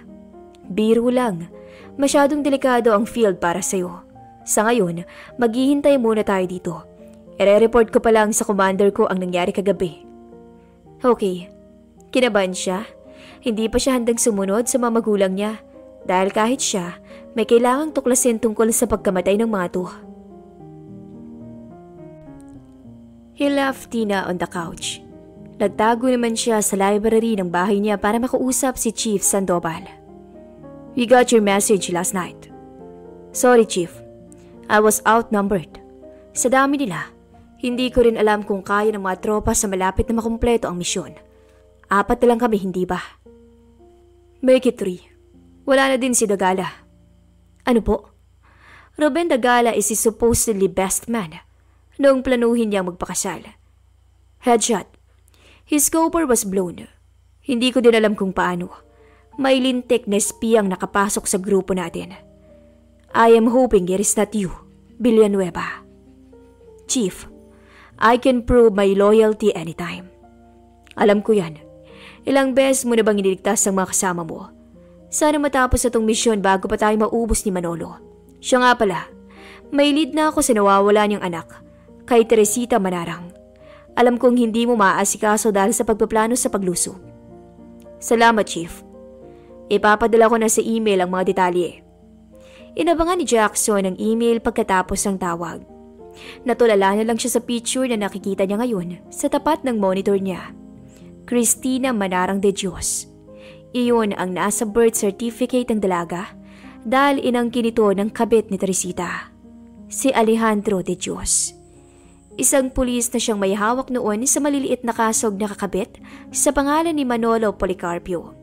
Biro lang. Masyadong delikado ang field para sa'yo. Sa ngayon, maghihintay muna tayo dito. I-report ko pa lang sa commander ko ang nangyari kagabi. Okay. Kinabahan siya. Hindi pa siya handang sumunod sa mga magulang niya. Dahil kahit siya, may kailangang tuklasin tungkol sa pagkamatay ng mga to. He left Tina on the couch. Nagtago naman siya sa library ng bahay niya para makausap si Chief Sandoval. "We got your message last night." "Sorry, Chief. I was outnumbered. Sa dami nila, hindi ko rin alam kung kaya ng mga tropa sa malapit na makumpleto ang misyon. 4 na lang kami, hindi ba?" "Make it 3. Wala na din si Dagala." "Ano po?" "Ruben Dagala is his supposedly best man noong planuhin niyang magpakasal. Headshot. His scoper was blown. Hindi ko din alam kung paano. May lintik na espiyang nakapasok sa grupo natin. I am hoping it is not you, Villanueva." "Chief, I can prove my loyalty anytime." "Alam ko yan. Ilang beses mo na bang iniligtas ang mga kasama mo? Sana matapos na tong misyon bago pa tayo maubos ni Manolo. Siya nga pala, may lead na ako sa nawawala niyang anak, kay Teresita Manarang. Alam kong hindi mo maaasikaso dahil sa pagpaplano sa pagluso." "Salamat, Chief. Ipapadala ko na sa email ang mga detalye." Inabangan ni Jackson ang email pagkatapos ng tawag. Natulala na lang siya sa picture na nakikita niya ngayon sa tapat ng monitor niya. Cristina Manarang de Dios. Iyon ang nasa birth certificate ng dalaga dahil inangkin ito ng kabit ni Teresita, si Alejandro de Dios. Isang pulis na siyang may hawak noon sa maliliit na kasog na kakabit sa pangalan ni Manolo Policarpio.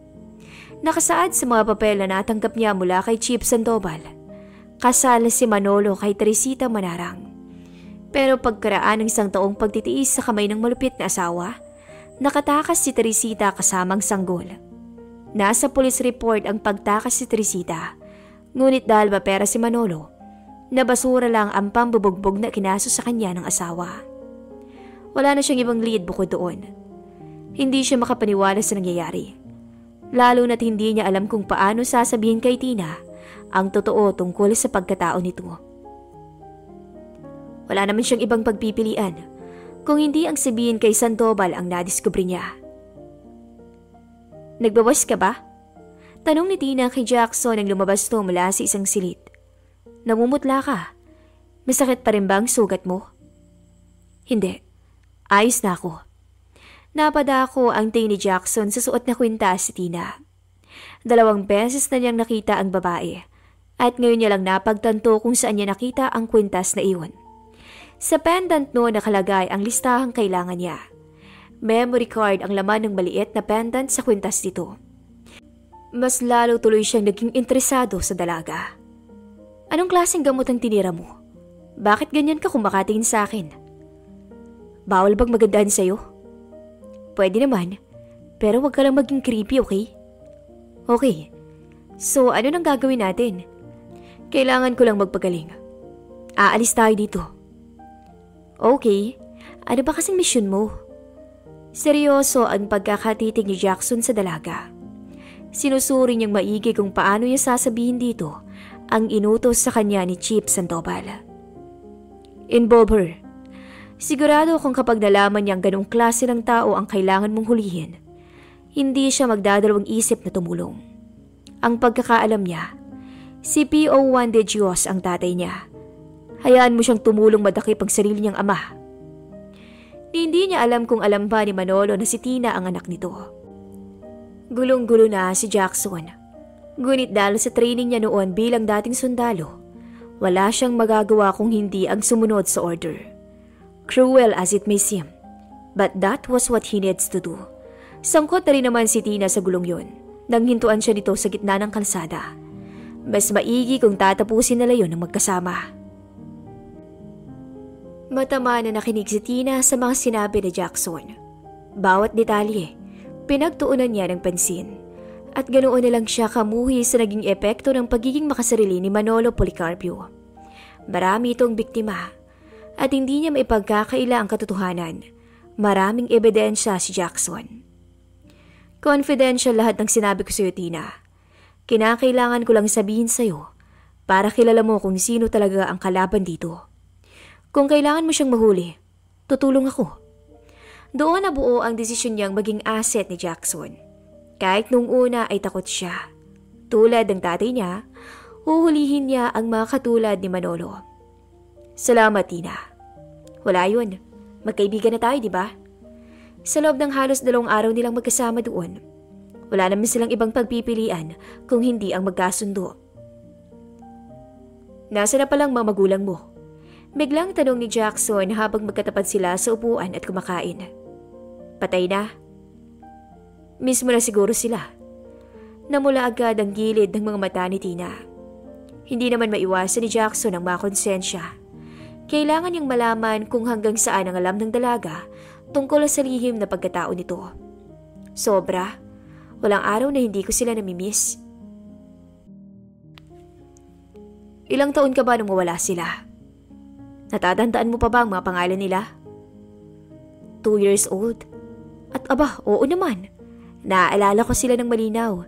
Nakasaad sa mga papel na natanggap niya mula kay Chief Sandoval. Kasal si Manolo kay Teresita Manarang. Pero pagkaraan ng 1 taong pagtitiis sa kamay ng malupit na asawa, nakatakas si Teresita kasamang sanggol. Nasa police report ang pagtakas si Teresita, ngunit dahil mapera si Manolo, nabasura lang ang pambubugbog na kinaso sa kanya ng asawa. Wala na siyang ibang lead bukod doon. Hindi siya makapaniwala sa nangyayari. Lalo na't hindi niya alam kung paano sasabihin kay Tina ang totoo tungkol sa pagkatao nito. Wala naman siyang ibang pagpipilian kung hindi ang sabihin kay Sandoval ang nadiskubre niya. "Nagbawas ka ba?" Tanong ni Tina kay Jackson nang lumabas to mula sa isang silid. "Namumutla ka. Masakit pa rin ba ang sugat mo?" "Hindi. Ayos na ako." Napadako ang tingin ni Jackson sa suot na kwintas si Tina. 2 beses na niyang nakita ang babae at ngayon niya lang napagtanto kung saan niya nakita ang kwintas na iyon. Sa pendant no nakalagay ang listahang kailangan niya. Memory card ang laman ng maliit na pendant sa kwintas nito. Mas lalo tuloy siyang naging interesado sa dalaga. "Anong klaseng gamot ang tinira mo? Bakit ganyan ka kumakatingin sa akin? Bawal bang magandahan sa'yo?" "Pwede naman, pero wag ka lang maging creepy, okay?" "Okay. So ano nang gagawin natin?" "Kailangan ko lang magpagaling. Aalis tayo dito." "Okay. Ano ba kasing misyon mo?" Seryoso ang pagkakatitig ni Jackson sa dalaga. Sinusuri niyang maigi kung paano niya sasabihin dito ang inutos sa kanya ni Chief Sandoval. "Involve her. Sigurado kung kapag nalaman niyang ganong klase ng tao ang kailangan mong hulihin, hindi siya magdadalawang isip na tumulong. Ang pagkakaalam niya, si P.O. Juan de Dios ang tatay niya. Hayaan mo siyang tumulong madakip ang sarili niyang ama." Hindi niya alam kung alam ba ni Manolo na si Tina ang anak nito. Gulong-gulo na si Jackson. Ngunit dahil sa training niya noon bilang dating sundalo, wala siyang magagawa kung hindi ang sumunod sa order. Cruel as it may seem, but that was what he needs to do. Sangkot na rin naman si Tina sa gulong yun nang hintuan siya nito sa gitna ng kalsada. Mas maigi kung tatapusin nila yun ng magkasama. Matama na nakinig si Tina sa mga sinabi ni Jackson. Bawat detalye, pinagtuunan niya ng pansin. At ganoon na lang siya kamuhi sa naging epekto ng pagiging makasarili ni Manolo Policarpio. Marami itong biktima. At hindi niya maipagkakaila ang katotohanan. Maraming ebidensya si Jackson. Confidential lahat ng sinabi ko sa iyo, Tina. Kinakailangan ko lang sabihin sa iyo para kilala mo kung sino talaga ang kalaban dito. Kung kailangan mo siyang mahuli, tutulong ako. Doon nabuo ang desisyon niyang maging asset ni Jackson. Kahit nung una ay takot siya. Tulad ng tatay niya, huhulihin niya ang mga katulad ni Manolo. Salamat, Tina. Wala yun. Magkaibigan na tayo, di ba? Sa loob ng halos 2 araw nilang magkasama doon, wala naman silang ibang pagpipilian kung hindi ang magkasundo. Nasaan na palang mga magulang mo? Biglang tanong ni Jackson habang magkatapat sila sa upuan at kumakain. Patay na. Mismo na siguro sila. Namula agad ang gilid ng mga mata ni Tina. Hindi naman maiwasan ni Jackson ang makonsensya. Kailangan niyang malaman kung hanggang saan ang alam ng dalaga tungkol sa lihim na pagkatao nito. Sobra. Walang araw na hindi ko sila namimiss. Ilang taon ka ba nung mawala sila? Natatandaan mo pa ba ang mga pangalan nila? 2 years old. At aba, oo naman. Naaalala ko sila ng malinaw.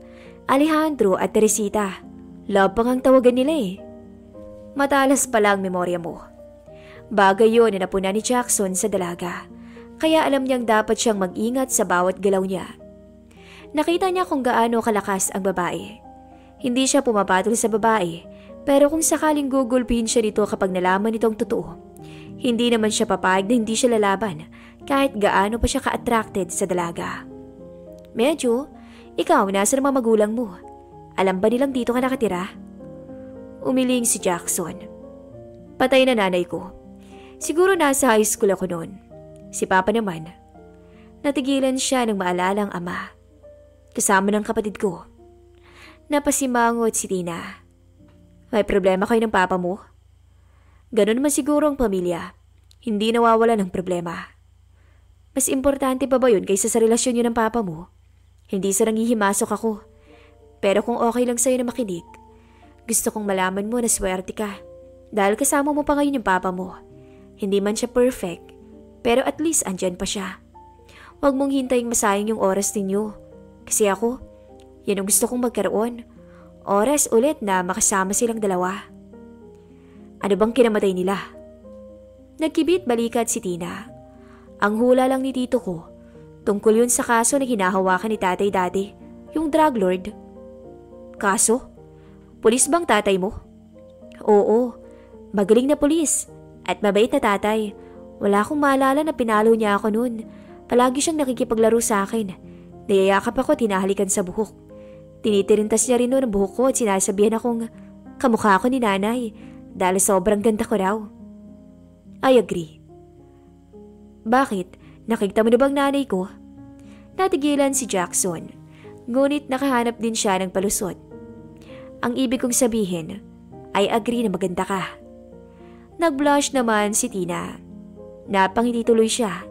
Alejandro at Teresita. Love pang ang tawagan nila eh. Matalas pala ang memorya mo. Bagay yun na napuna ni Jackson sa dalaga. Kaya alam niyang dapat siyang mag-ingat sa bawat galaw niya. Nakita niya kung gaano kalakas ang babae. Hindi siya pumapatol sa babae, pero kung sakaling gugulpihin siya nito kapag nalaman nitong totoo, hindi naman siya papayag na hindi siya lalaban kahit gaano pa siya ka-attracted sa dalaga. Medyo, ikaw nasa mga magulang mo. Alam ba nilang dito ka nakatira? Umiling si Jackson. Patay na nanay ko. Siguro nasa high school ako noon. Si Papa naman. Natigilan siya nang maalala ang ama. Kasama ng kapatid ko. Napasimangot si Tina. May problema kayo ng papa mo? Ganun naman siguro ang pamilya. Hindi nawawala ng problema. Mas importante pa ba yun kaysa sa relasyon yun ng papa mo? Hindi sa nangihimasok ako. Pero kung okay lang sa'yo na makinig, gusto kong malaman mo na swerte ka. Dahil kasama mo pa ngayon yung papa mo. Hindi man siya perfect, pero at least andyan pa siya. Huwag mong hintaying masayang yung oras ninyo. Kasi ako, yan ang gusto kong magkaroon. Oras ulit na makasama silang dalawa. Ano bang kinamatay nila? Nagkibit balikat si Tina. Ang hula lang ni tito ko, tungkol yun sa kaso na hinahawakan ni tatay dati, yung drug lord. Kaso? Pulis bang tatay mo? Oo, magaling na pulis at mabait na tatay. Wala akong maalala na pinalo niya ako noon. Palagi siyang nakikipaglaro sa akin. Niyayakap ako at hinahalikan sa buhok. Tinitirintas niya rin noon ang buhok ko at sinasabihan akong kamukha ako ni nanay dahil sobrang ganda ko raw. I agree. Bakit? Nakita mo na bang nanay ko? Natigilan si Jackson. Ngunit nakahanap din siya ng palusot. Ang ibig kong sabihin, I agree na maganda ka. Nag-blush naman si Tina. Napangiti tuloy siya.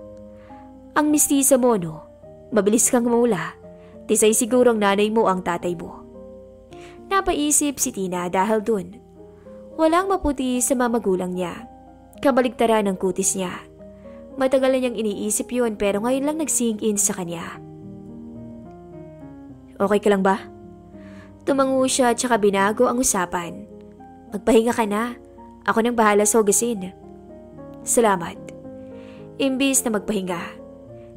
Ang mistisa mo, no? Mabilis kang maula. Tisay siguro ang nanay mo ang tatay mo. Napaisip si Tina dahil dun. Walang maputi sa mamagulang niya. Kabaligtaran ang kutis niya. Matagal na niyang iniisip yun pero ngayon lang nag-sink in sa kanya. Okay ka lang ba? Tumango siya at saka binago ang usapan. Magpahinga ka na. Ako nang bahala sa hugasin. Salamat. Imbis na magpahinga,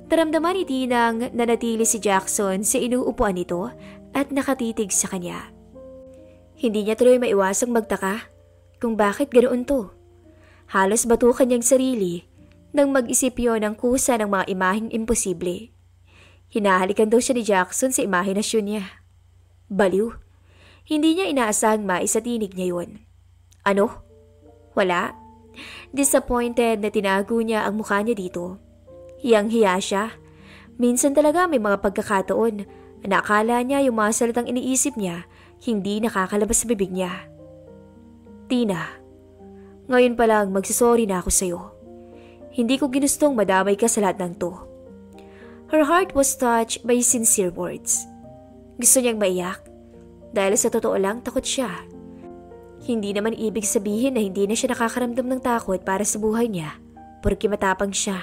naramdaman ni Tinang nanatili si Jackson sa inuupuan nito at nakatitig sa kanya. Hindi niya tuloy maiwasang magtaka kung bakit ganoon to. Halos batukan niyang sarili nang mag-isip yon ng kusa ng mga imaheng imposible. Hinahalikan daw siya ni Jackson sa imahinasyon niya. Baliw. Hindi niya inaasahang maisatinig niya yon. Ano? Wala. Disappointed na tinago niya ang mukha niya dito. Hiyang-hiya siya. Minsan talaga may mga pagkakataon na akala niya yung mga salitang iniisip niya hindi nakakalabas sa bibig niya. Tina, ngayon pa lang magsasorry na ako sa'yo. Hindi ko ginustong madamay ka sa lahat ng to. Her heart was touched by sincere words. Gusto niyang maiyak dahil sa totoo lang takot siya. Hindi naman ibig sabihin na hindi na siya nakakaramdam ng takot para sa buhay niya porque matapang siya.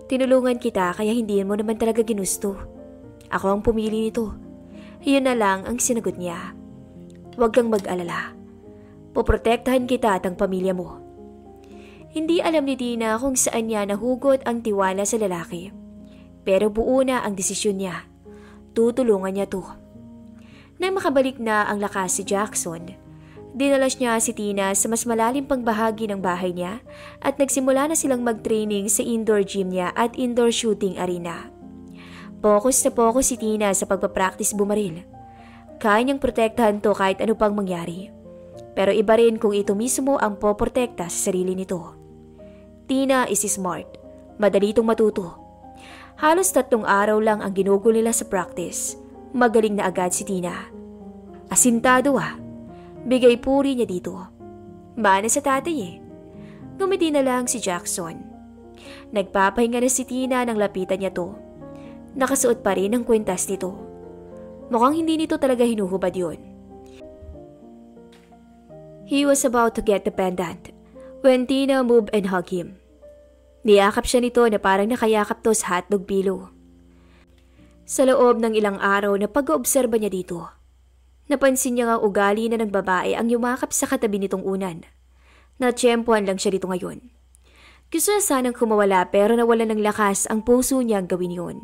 Tinulungan kita kaya hindi mo naman talaga ginusto. Ako ang pumili nito. Iyon na lang ang sinagot niya. Huwag kang mag-alala. Poprotektahan kita at ang pamilya mo. Hindi alam ni Tina kung saan niya nahugot ang tiwala sa lalaki. Pero buo na ang desisyon niya. Tutulungan niya to. Nang makabalik na ang lakas si Jackson, Dinalas niya si Tina sa mas malalim pang bahagi ng bahay niya at nagsimula na silang mag-training sa indoor gym niya at indoor shooting arena. Focus na focus si Tina sa pagpapractice bumaril. Kaya niyang protektahan to kahit ano pang mangyari. Pero iba rin kung ito mismo ang poprotekta sa sarili nito. Tina is smart. Madali itong matuto. Halos 3 araw lang ang ginugol nila sa practice. Magaling na agad si Tina. Asintado Bigay puri niya dito. Mana sa tatay Ngumiti na lang si Jackson. Nagpapahinga na si Tina nang lapitan niya to. Nakasuot pa rin ang kwintas nito. Mukhang hindi nito talaga hinuhubad yun. He was about to get the pendant when Tina moved and hugged him. Niyakap siya nito na parang nakayakap to sa hotdog pillow. Sa loob ng ilang araw na pag-oobserba niya dito, napansin niya nga ugali na ng babae ang yumakap sa katabi nitong unan. Natsyempohan lang siya dito ngayon. Gusto na sanang kumawala pero nawala ng lakas ang puso niyang gawin yun.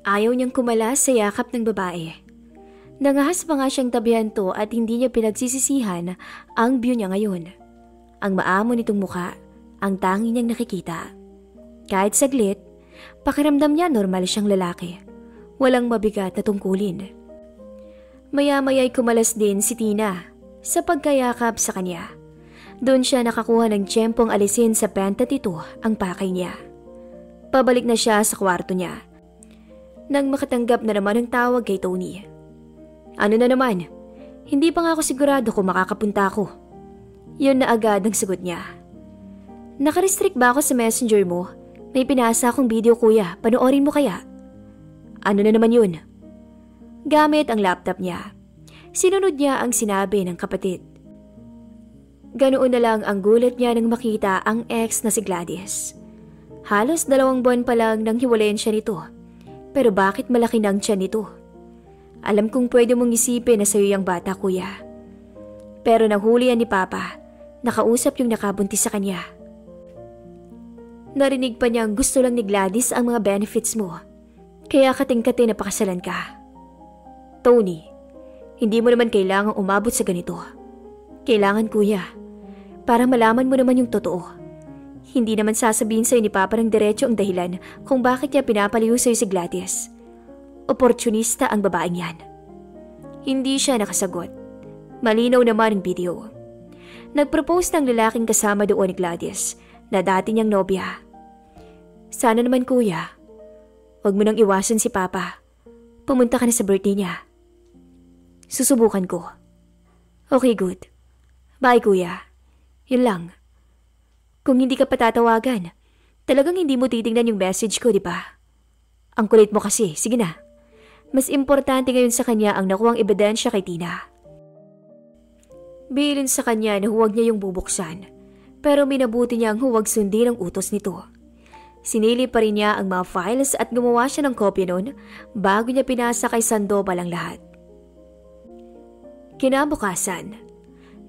Ayaw niyang kumala sa yakap ng babae. Nangahas pa nga siyang tabihan to at hindi niya pinagsisisihan ang view niya ngayon. Ang maamo nitong mukha, ang tangi niyang nakikita. Kahit saglit, pakiramdam niya normal siyang lalaki. Walang mabigat na tungkulin. Maya-maya'y kumalas din si Tina sa pagkayakap sa kanya. Doon siya nakakuha ng tiyempong alisin sa pantat ito ang pakay niya. Pabalik na siya sa kwarto niya. Nang makatanggap na naman ang tawag kay Tony. Ano na naman? Hindi pa nga ako sigurado kung makakapunta ako. Yun na agad ang sagot niya. Nakarestrict ba ako sa messenger mo? May pinasa akong video kuya, panoorin mo kaya? Ano na naman yun? Gamit ang laptop niya. Sinunod niya ang sinabi ng kapatid. Ganoon na lang ang gulat niya nang makita ang ex na si Gladys. Halos 2 buwan pa lang nang hiwalayan siya nito. Pero bakit malaki na ang tiyan nito? Alam kong pwede mong isipin na sa'yo yung bata kuya. Pero nahuli yan ni Papa. Nakausap yung nakabuntis sa kanya. Narinig pa niyang gusto lang ni Gladys ang mga benefits mo. Kaya kating-kate na pakasalan ka. Tony, hindi mo naman kailangang umabot sa ganito. Kailangan kuya, para malaman mo naman yung totoo. Hindi naman sasabihin sa'yo ni Papa ng diretso ang dahilan kung bakit niya pinapaliw sa'yo si Gladys. Oportunista ang babaeng yan. Hindi siya nakasagot. Malinaw naman ang video. Nagpropose ng lalaking kasama doon ni Gladys na dati niyang nobya. Sana naman kuya, huwag mo nang iwasan si Papa. Pumunta ka na sa birthday niya. Susubukan ko. Okay, good. Bye kuya. Yun lang. Kung hindi ka patatawagan, talagang hindi mo titingnan yung message ko, di ba? Ang kulit mo kasi, sige na. Mas importante ngayon sa kanya ang nakuwang ebidensya kay Tina. Bilin sa kanya na huwag niya yung bubuksan, pero minabuti niya ang huwag sundin ang utos nito. Sinili pa rin niya ang mga files at gumawa siya ng kopya nun bago niya pinasa kay Sandoval ang lahat. Kinabukasan,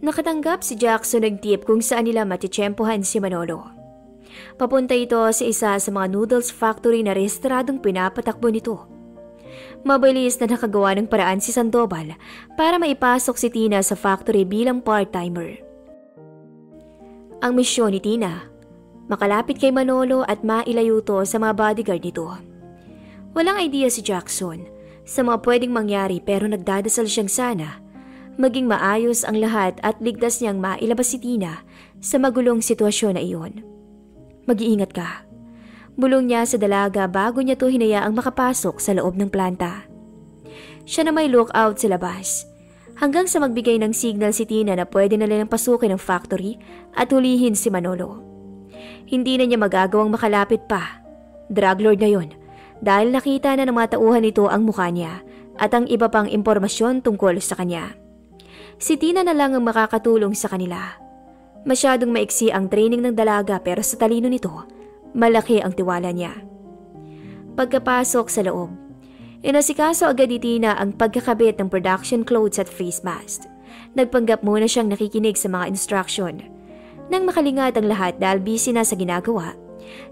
nakatanggap si Jackson ng tip kung saan nila matitsyempohan si Manolo. Papunta ito sa isa sa mga noodles factory na restauradong pinapatakbo nito. Mabilis na nakagawa ng paraan si Sandoval para maipasok si Tina sa factory bilang part-timer. Ang misyon ni Tina, makalapit kay Manolo at mailayo to sa mga bodyguard nito. Walang idea si Jackson sa mga pwedeng mangyari pero nagdadasal siyang sana maging maayos ang lahat at ligtas niyang mailabas si Tina sa magulong sitwasyon na iyon. Mag-iingat ka. Bulong niya sa dalaga bago niya to hinayaang makapasok sa loob ng planta. Siya na may lookout sa labas hanggang sa magbigay ng signal si Tina na pwede na nilang pasukin ang factory at hulihin si Manolo. Hindi na niya magagawang makalapit pa. Drug lord na yun dahil nakita na ng mga tauhan nito ang mukha niya at ang iba pang impormasyon tungkol sa kanya. Si Tina na lang ang makakatulong sa kanila. Masyadong maiksi ang training ng dalaga pero sa talino nito, malaki ang tiwala niya. Pagkapasok sa loob, inasikaso agad ni Tina ang pagkakabit ng production clothes at face mask. Nagpanggap muna siyang nakikinig sa mga instruction. Nang makalingat ang lahat dahil busy na sa ginagawa,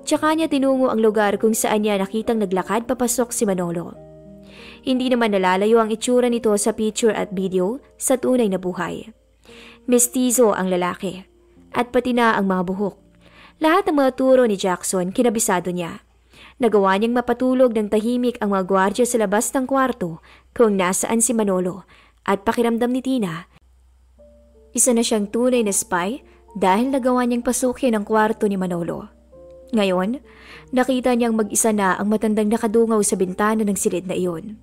tsaka niya tinungo ang lugar kung saan niya nakitang naglakad papasok si Manolo. Hindi naman nalalayo ang itsura nito sa picture at video sa tunay na buhay. Mestizo ang lalaki at pati na ang mga buhok. Lahat ng mga turo ni Jackson kinabisado niya. Nagawa niyang mapatulog ng tahimik ang mga gwardya sa labas ng kwarto kung nasaan si Manolo at pakiramdam ni Tina. Isa na siyang tunay na spy dahil nagawa niyang pasukin ang kwarto ni Manolo. Ngayon, nakita niyang mag-isa na ang matandang nakadungaw sa bintana ng silid na iyon.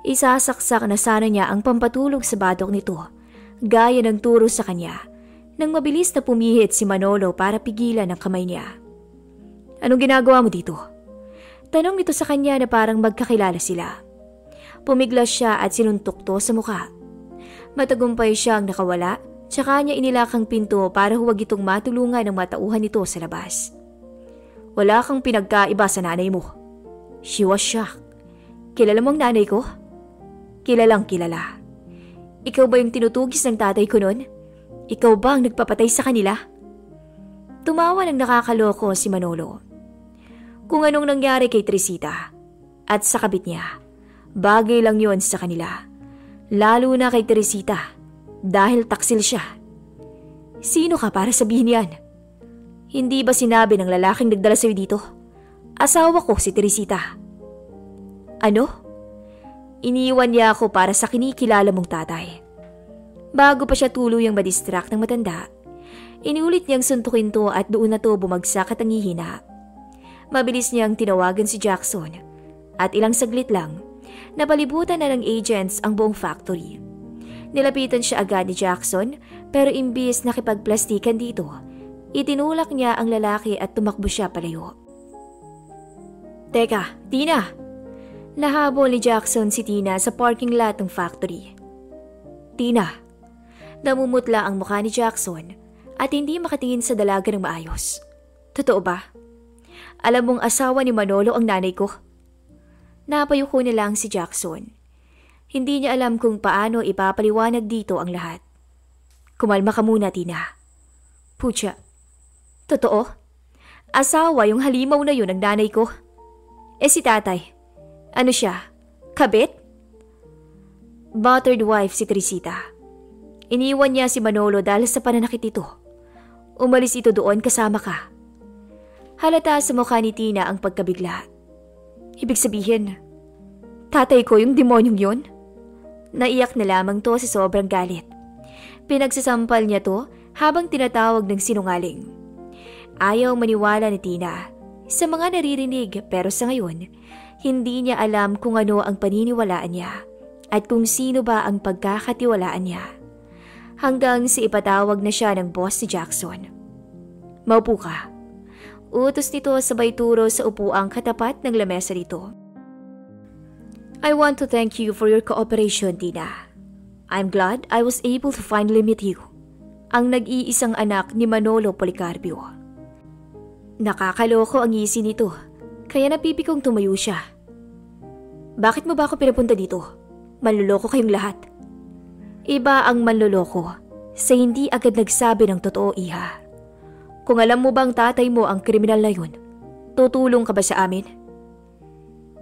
Isasaksak na sana niya ang pampatulog sa batok nito, gaya ng turo sa kanya, nang mabilis na pumihit si Manolo para pigilan ang kamay niya. "Anong ginagawa mo dito?" Tanong nito sa kanya na parang magkakilala sila. Pumiglas siya at sinuntok to sa mukha. Matagumpay siyang nakawala, tsaka niya inilakang pinto para huwag itong matulungan ng matauhan nito sa labas. "Wala kang pinagkaiba sa nanay mo." She was shocked. "Kilala mo ang nanay ko?" "Kilalang kilala." "Ikaw ba yung tinutugis ng tatay ko nun? Ikaw ba ang nagpapatay sa kanila?" Tumawa ng nakakaloko si Manolo. Kung anong nangyari kay Teresita at sa kabit niya, bagay lang yon sa kanila. Lalo na kay Teresita dahil taksil siya. "Sino ka para sabihin yan? Hindi ba sinabi ng lalaking nagdala sa'yo dito? Asawa ko si Teresita." "Ano?" "Iniwan niya ako para sa kinikilala mong tatay." Bago pa siya tuluyang madistract ng matanda, inulit niyang suntukin to at doon na to bumagsak at angihina. Mabilis niyang tinawagan si Jackson at ilang saglit lang, napalibutan na ng agents ang buong factory. Nilapitan siya agad ni Jackson pero imbis nakipagplastikan dito, itinulak niya ang lalaki at tumakbo siya palayo. "Teka, Tina!" Nahabol ni Jackson si Tina sa parking lot ng factory. "Tina!" Namumutla ang mukha ni Jackson at hindi makatingin sa dalaga ng maayos. "Totoo ba? Alam mong asawa ni Manolo ang nanay ko?" Napayuko na lang si Jackson. Hindi niya alam kung paano ipapaliwanag dito ang lahat. "Kumalma ka muna, Tina." "Pucha, totoo? Asawa yung halimaw na yun ng nanay ko? Eh si tatay, ano siya? Kabit?" "Battered wife si Teresita. Iniwan niya si Manolo dahil sa pananakit ito. Umalis ito doon kasama ka." Halata sa mukha ni Tina ang pagkabigla. "Ibig sabihin, tatay ko yung demonyong yun?" Naiyak na lamang to sa sobrang galit. Pinagsasampal niya to habang tinatawag ng sinungaling. Ayaw maniwala ni Tina sa mga naririnig pero sa ngayon, hindi niya alam kung ano ang paniniwalaan niya at kung sino ba ang pagkakatiwalaan niya. Hanggang sa ipatawag na siya ng boss ni Jackson. "Maupo ka." Utos nito sabay turo sa upuang katapat ng lamesa nito. "I want to thank you for your cooperation, Tina. I'm glad I was able to finally meet you, ang nag-iisang anak ni Manolo Policarpio." Nakakaloko ang ngisi nito, kaya napipikong tumayo siya. "Bakit mo ba ako pinapunta dito? Manloloko kayong lahat." Iba ang manloloko sa hindi agad nagsabi ng totoo, iha. Kung alam mo bang tatay mo ang kriminal na yun, tutulong ka ba sa amin?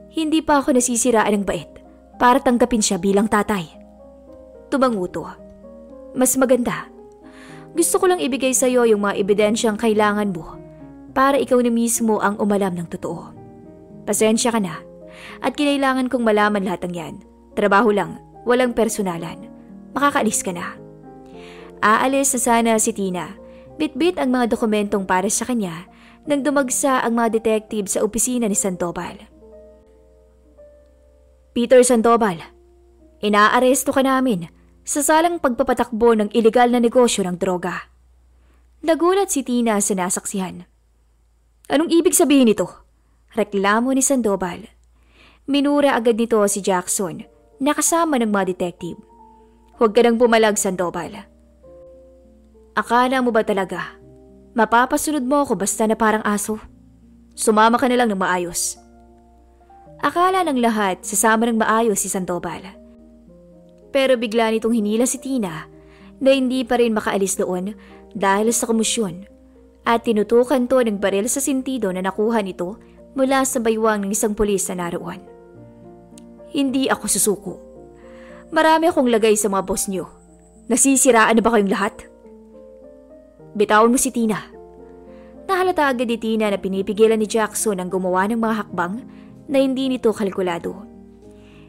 Hindi pa ako nasisiraan ng bait para tanggapin siya bilang tatay. Tumanguto. Mas maganda. Gusto ko lang ibigay sa iyo yung mga ebidensyang kailangan mo para ikaw na mismo ang umalam ng totoo. Pasensya ka na at kinailangan kong malaman lahat ng yan. Trabaho lang, walang personalan. Makakaalis ka na. Aalis na sana si Tina. Bitbit ang mga dokumentong para sa kanya nang dumagsa ang mga detective sa opisina ni Sandoval. "Peter Sandoval, inaaresto ka namin sa salang pagpapatakbo ng ilegal na negosyo ng droga." Nagulat si Tina sa nasaksihan. "Anong ibig sabihin nito?" Reklamo ni Sandoval. Minura agad nito si Jackson na kasama ng mga detective. "Huwag ka nang pumalag, Sandoval. Akala mo ba talaga mapapasunod mo ako basta na parang aso? Sumama ka na lang ng maayos." Akala ng lahat sasama ng maayos si Sandoval. Pero bigla nitong hinila si Tina na hindi pa rin makaalis doon dahil sa komosyon at tinutukan to ng baril sa sintido na nakuha nito mula sa baywang ng isang pulis na naroon. Hindi ako susuko. Marami akong lagay sa mga boss niyo. Nasisiraan na ba kayong lahat? Bitawan mo si Tina. Nahalata agad ni Tina na pinipigilan ni Jackson ang gumawa ng mga hakbang na hindi nito kalkulado.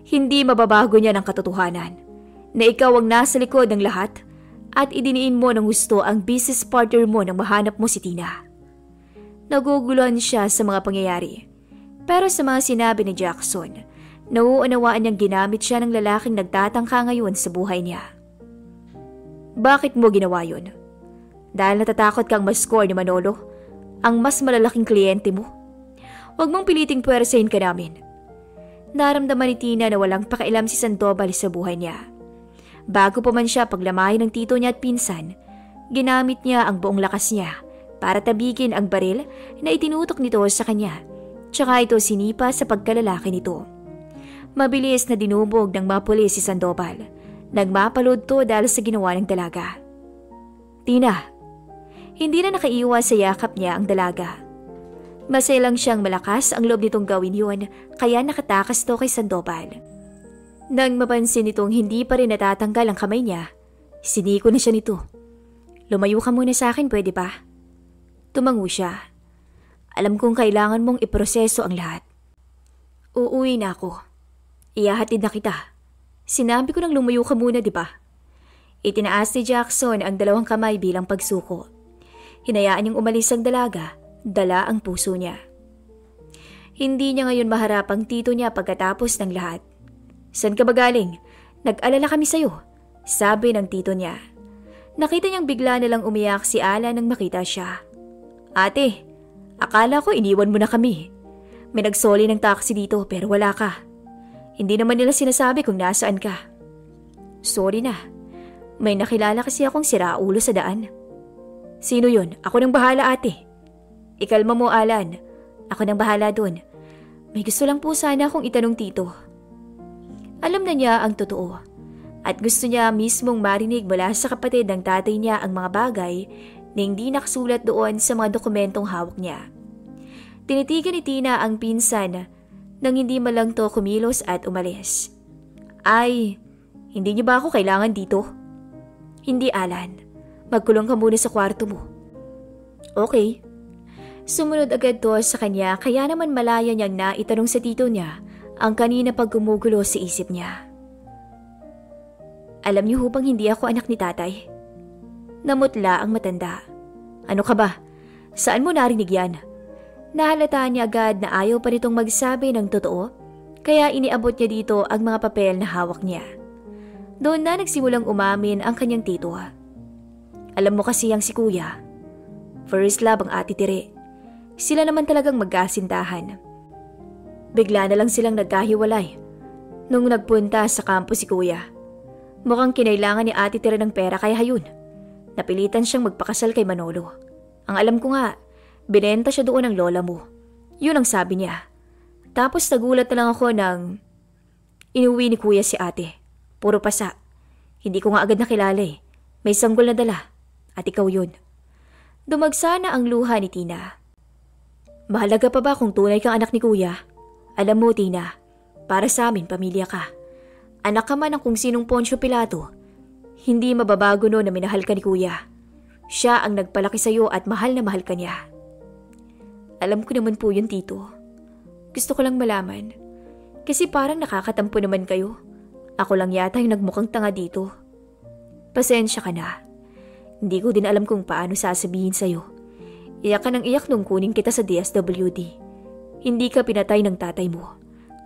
Hindi mababago niya ng katotohanan na ikaw ang nasa likod ng lahat at idiniin mo ng gusto ang business partner mo nang mahanap mo si Tina. Naguguluhan siya sa mga pangyayari. Pero sa mga sinabi ni Jackson, nauunawaan niyang ginamit siya ng lalaking nagtatangka ngayon sa buhay niya. Bakit mo ginawa yun? Dahil natatakot kang ma-score ni Manolo, ang mas malalaking kliyente mo? Huwag mong piliting puwersahin ka namin. Naramdaman ni Tina na walang pakialam si Sandoval sa buhay niya. Bago pa man siya paglamahin ng tito niya at pinsan, ginamit niya ang buong lakas niya para tabigin ang baril na itinutok nito sa kanya, tsaka ito sinipa sa pagkalalaki nito. Mabilis na dinubog ng mga pulis si Sandoval. Nagmapalod to dahil sa ginawa ng dalaga. Tina, hindi na nakaiwas sa yakap niya ang dalaga. Maselang siyang malakas ang loob nitong gawin yun, kaya nakatakas to kay Sandoval. Nang mapansin nitong hindi pa rin natatanggal ang kamay niya, siniko na siya nito. Lumayo ka muna sa akin, pwede ba? Tumango siya. Alam kong kailangan mong iproseso ang lahat. Uuwi na ako. Iyahatid na kita. Sinabi ko nang lumayo ka muna, di ba? Itinaas ni Jackson ang dalawang kamay bilang pagsuko. Hinayaan niyang umalis ang dalaga, dala ang puso niya. Hindi niya ngayon maharap ang tito niya pagkatapos ng lahat. San ka ba galing? Nag-alala kami sa'yo, sabi ng tito niya. Nakita niyang bigla na lang umiyak si Alan nang makita siya. Ate, akala ko iniwan mo na kami. May nagsoli ng taxi dito pero wala ka. Hindi naman nila sinasabi kung nasaan ka. Sorry na. May nakilala kasi akong siraulo sa daan. Sino yun? Ako nang bahala, ate. Ikalma mo, Alan. Ako nang bahala dun. May gusto lang po sana akong itanong tito. Alam na niya ang totoo. At gusto niya mismong marinig mula sa kapatid ng tatay niya ang mga bagay na hindi nakasulat doon sa mga dokumentong hawak niya. Tinitigan ni Tina ang pinsan nang hindi malang to kumilos at umalis. Ay, hindi niyo ba ako kailangan dito? Hindi, Alan. Magkulong ka muna sa kwarto mo. Okay. Sumunod agad to sa kanya kaya naman malaya niyang naitanong sa tito niya ang kanina pag gumugulo sa isip niya. Alam niyo bang hindi ako anak ni tatay? Namutla ang matanda. Ano ka ba? Saan mo narinig yan? Nahalata niya agad na ayaw pa nitong magsabi ng totoo, kaya iniabot niya dito ang mga papel na hawak niya. Doon na nagsimulang umamin ang kanyang tito. Alam mo kasi ang si kuya. First love ang ate Tire. Sila naman talagang magkasintahan. Bigla na lang silang nagkahiwalay nung nagpunta sa kampo si kuya. Mukhang kinailangan ni ate Tire ng pera kaya hayun. Napilitan siyang magpakasal kay Manolo. Ang alam ko nga, binenta siya doon ng lola mo. Yun ang sabi niya. Tapos nagulat na lang ako nang inuwi ni kuya si ate. Puro pasa. Hindi ko nga agad nakilala eh. May sanggol na dala. At ikaw yun. Dumagsa na ang luha ni Tina. Mahalaga pa ba kung tunay kang anak ni kuya? Alam mo, Tina, para sa amin pamilya ka. Anak ka man ng kung sinong Poncio Pilato. Hindi mababago no na minahal ka ni kuya. Siya ang nagpalaki sa'yo at mahal na mahal ka niya. Alam ko naman po yun, tito. Gusto ko lang malaman. Kasi parang nakakatampo naman kayo. Ako lang yata yung nagmukhang tanga dito. Pasensya ka na. Hindi ko din alam kung paano sasabihin sa'yo. Iyak ka ng iyak nung kunin kita sa DSWD. Hindi ka pinatay ng tatay mo.